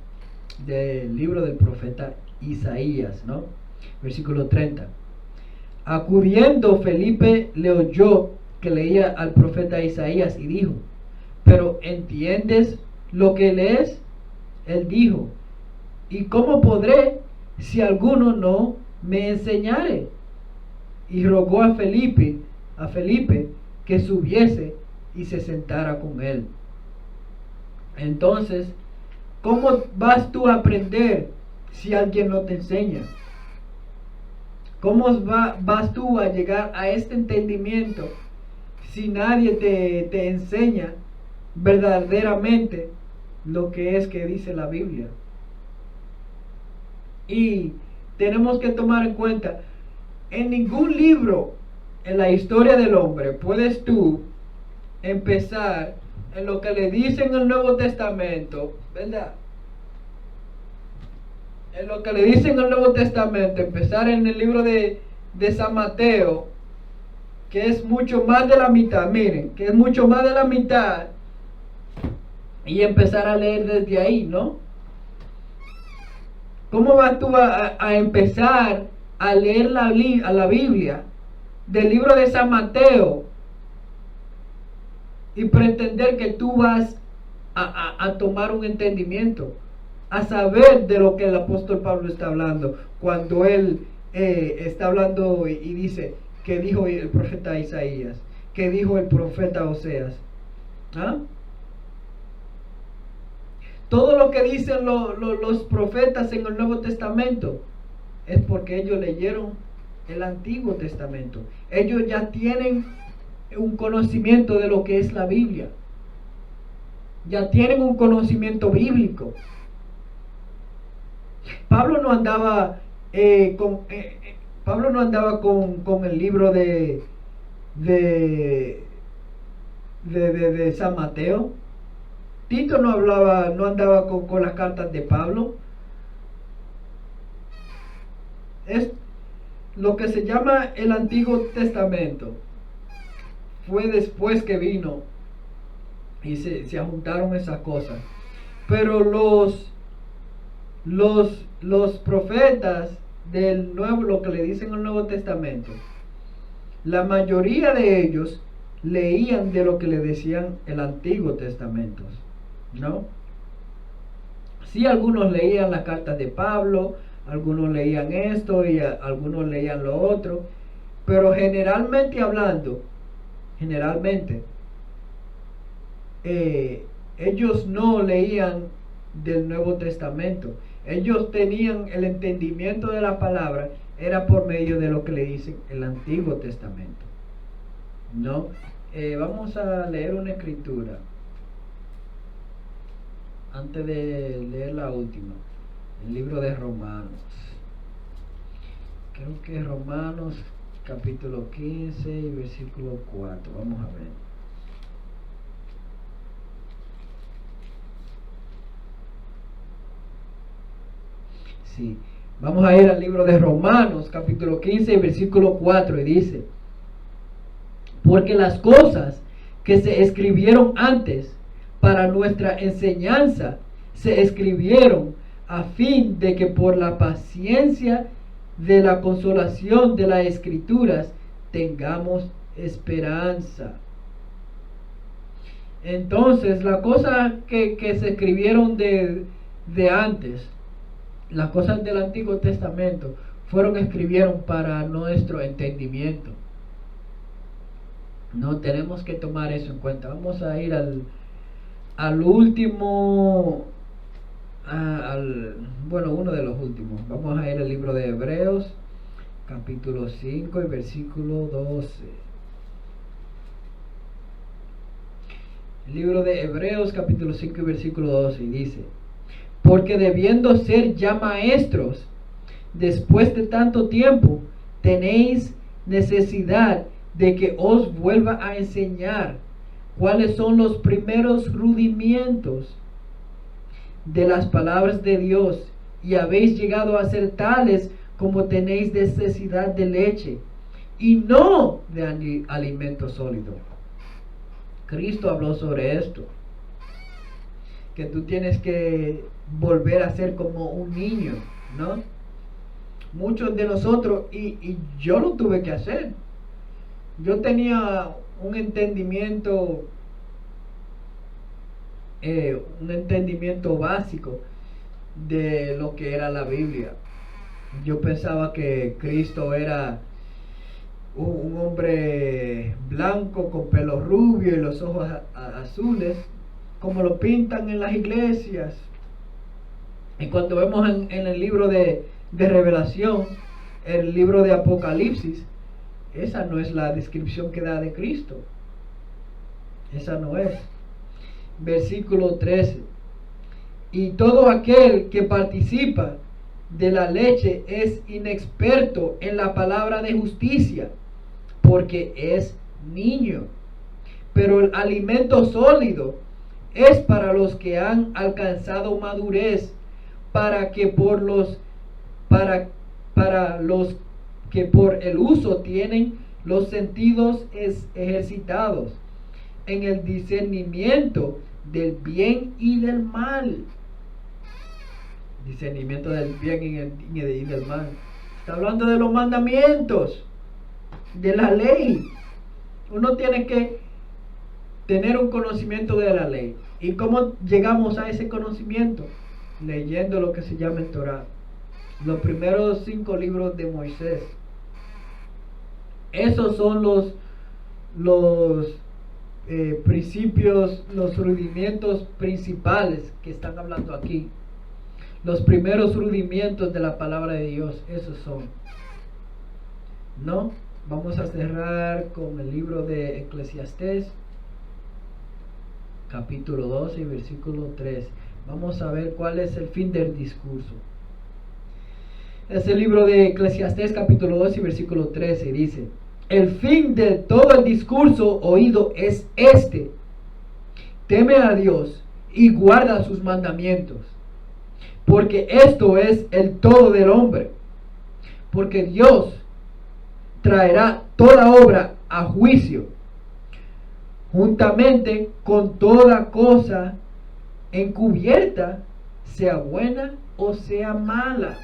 del libro del profeta Isaías, ¿no? Versículo 30. Acudiendo Felipe le oyó que leía al profeta Isaías y dijo: ¿pero entiendes lo que lees? Él dijo: ¿y cómo podré si alguno no me enseñare? Y rogó a Felipe que subiese y se sentara con él. Entonces, ¿cómo vas tú a aprender si alguien no te enseña? ¿Cómo vas tú a llegar a este entendimiento si nadie te enseña verdaderamente lo que es que dice la Biblia? Y tenemos que tomar en cuenta, en ningún libro en la historia del hombre puedes tú empezar en lo que le dice en el Nuevo Testamento, ¿verdad? En lo que le dice en el Nuevo Testamento, empezar en el libro de San Mateo, que es mucho más de la mitad, miren, que es mucho más de la mitad, y empezar a leer desde ahí, ¿no? ¿Cómo vas tú a empezar a leer la Biblia del libro de San Mateo y pretender que tú vas a tomar un entendimiento, a saber de lo que el apóstol Pablo está hablando, cuando él está hablando y dice que dijo el profeta Isaías, que dijo el profeta Oseas? ¿Ah? Todo lo que dicen los profetas en el Nuevo Testamento es porque ellos leyeron el Antiguo Testamento. Ellos ya tienen un conocimiento de lo que es la Biblia. Ya tienen un conocimiento bíblico. Pablo no andaba con el libro de San Mateo. Tito no andaba con las cartas de Pablo. Es lo que se llama el Antiguo Testamento. Fue después que vino y se juntaron esas cosas. Pero los profetas del Nuevo, lo que le dicen el Nuevo Testamento, la mayoría de ellos leían de lo que le decían el Antiguo Testamento, ¿no? Sí, algunos leían las cartas de Pablo, algunos leían esto y algunos leían lo otro, pero generalmente hablando, ellos no leían del Nuevo Testamento. Ellos tenían el entendimiento de la palabra, era por medio de lo que le dicen el Antiguo Testamento, ¿no? Vamos a leer una escritura antes de leer la última, el libro de Romanos. Creo que Romanos capítulo 15 y versículo 4. Vamos a ver. Sí, vamos a ir al libro de Romanos capítulo 15 y versículo 4 y dice: porque las cosas que se escribieron antes para nuestra enseñanza se escribieron a fin de que por la paciencia de la consolación de las Escrituras tengamos esperanza. Entonces, las cosas que se escribieron de antes, las cosas del Antiguo Testamento, escribieron para nuestro entendimiento. No tenemos que tomar eso en cuenta. Vamos a ir al último, uno de los últimos. Vamos a ir al libro de Hebreos, capítulo 5 y versículo 12. El libro de Hebreos, capítulo 5 y versículo 12, y dice: porque debiendo ser ya maestros, después de tanto tiempo, tenéis necesidad de que os vuelva a enseñar cuáles son los primeros rudimientos de las palabras de Dios, y habéis llegado a ser tales como tenéis necesidad de leche y no de alimento sólido. Cristo habló sobre esto, que tú tienes que volver a ser como un niño, ¿no? Muchos de nosotros, y yo lo tuve que hacer. Yo tenía un entendimiento básico de lo que era la Biblia. Yo pensaba que Cristo era un hombre blanco con pelo rubio y los ojos azules, como lo pintan en las iglesias. Y cuando vemos en el libro de Revelación, el libro de Apocalipsis, esa no es la descripción que da de Cristo. Esa no es. Versículo 13: y todo aquel que participa de la leche es inexperto en la palabra de justicia, porque es niño. Pero el alimento sólido es para los que han alcanzado madurez, para los que por el uso tienen los sentidos ejercitados en el discernimiento del bien y del mal. discernimiento del bien y del mal. Está hablando de los mandamientos, de la ley. Uno tiene que tener un conocimiento de la ley. ¿Y cómo llegamos a ese conocimiento? Leyendo lo que se llama el Torah, los primeros 5 libros de Moisés. Esos son los principios, los rudimientos principales que están hablando aquí. Los primeros rudimientos de la palabra de Dios, esos son. ¿No? Vamos a cerrar con el libro de Eclesiastés, capítulo 12 y versículo 3. Vamos a ver cuál es el fin del discurso. Es el libro de Eclesiastés, capítulo 12 y versículo 13. Dice: el fin de todo el discurso oído es este: teme a Dios y guarda sus mandamientos, porque esto es el todo del hombre. Porque Dios traerá toda obra a juicio, juntamente con toda cosa encubierta, sea buena o sea mala.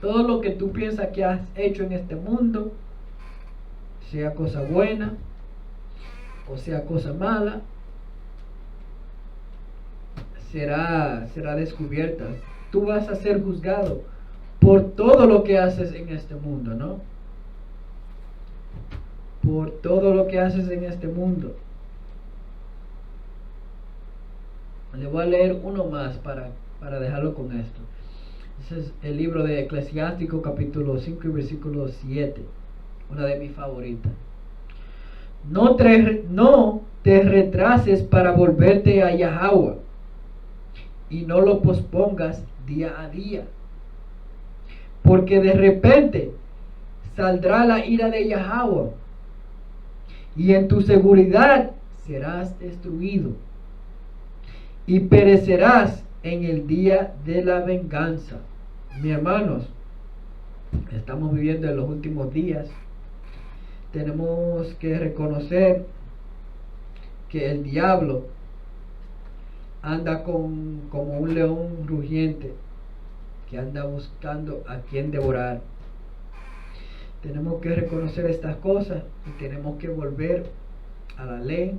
Todo lo que tú piensas que has hecho en este mundo, sea cosa buena o sea cosa mala, será descubierta. Tú vas a ser juzgado por todo lo que haces en este mundo, ¿no? Por todo lo que haces en este mundo. Le voy a leer uno más para dejarlo con esto. Ese es el libro de Eclesiástico, capítulo 5 y versículo 7. Una de mis favoritas. No te retrases para volverte a Yahweh, y no lo pospongas día a día, porque de repente saldrá la ira de Yahweh, y en tu seguridad serás destruido, y perecerás en el día de la venganza. Mis hermanos, estamos viviendo en los últimos días. Tenemos que reconocer que el diablo anda como un león rugiente que anda buscando a quien devorar. Tenemos que reconocer estas cosas y tenemos que volver a la ley.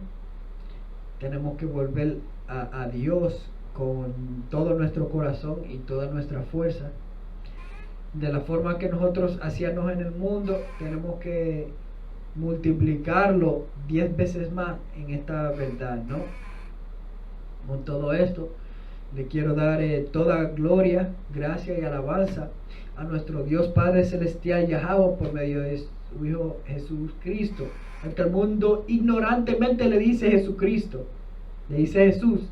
Tenemos que volver a Dios con todo nuestro corazón y toda nuestra fuerza. De la forma que nosotros hacíamos en el mundo, tenemos que multiplicarlo 10 veces más en esta verdad, ¿no? Con todo esto, le quiero dar toda gloria, gracia y alabanza a nuestro Dios Padre Celestial Yahweh por medio de su Hijo Jesucristo, al que el mundo ignorantemente le dice Jesucristo, le dice Jesús,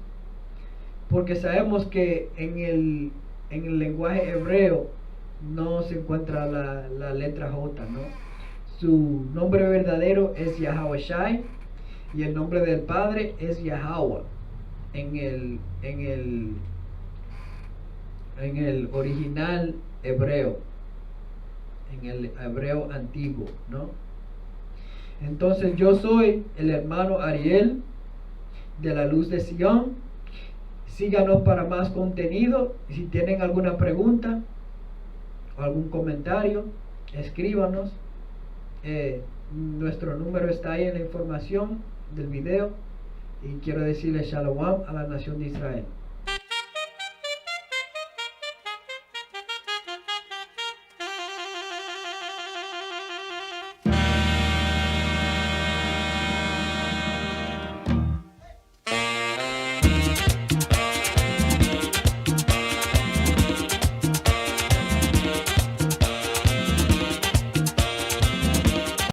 porque sabemos que en el lenguaje hebreo no se encuentra la letra J, ¿no? Su nombre verdadero es Yahweh Shai y el nombre del Padre es Yahweh en el original hebreo, en el hebreo antiguo, ¿no? Entonces yo soy el hermano Ariel de la Luz de Sion. Síganos para más contenido. Si tienen alguna pregunta o algún comentario, escríbanos. Nuestro número está ahí en la información del video. Y quiero decirle Shalom a la nación de Israel.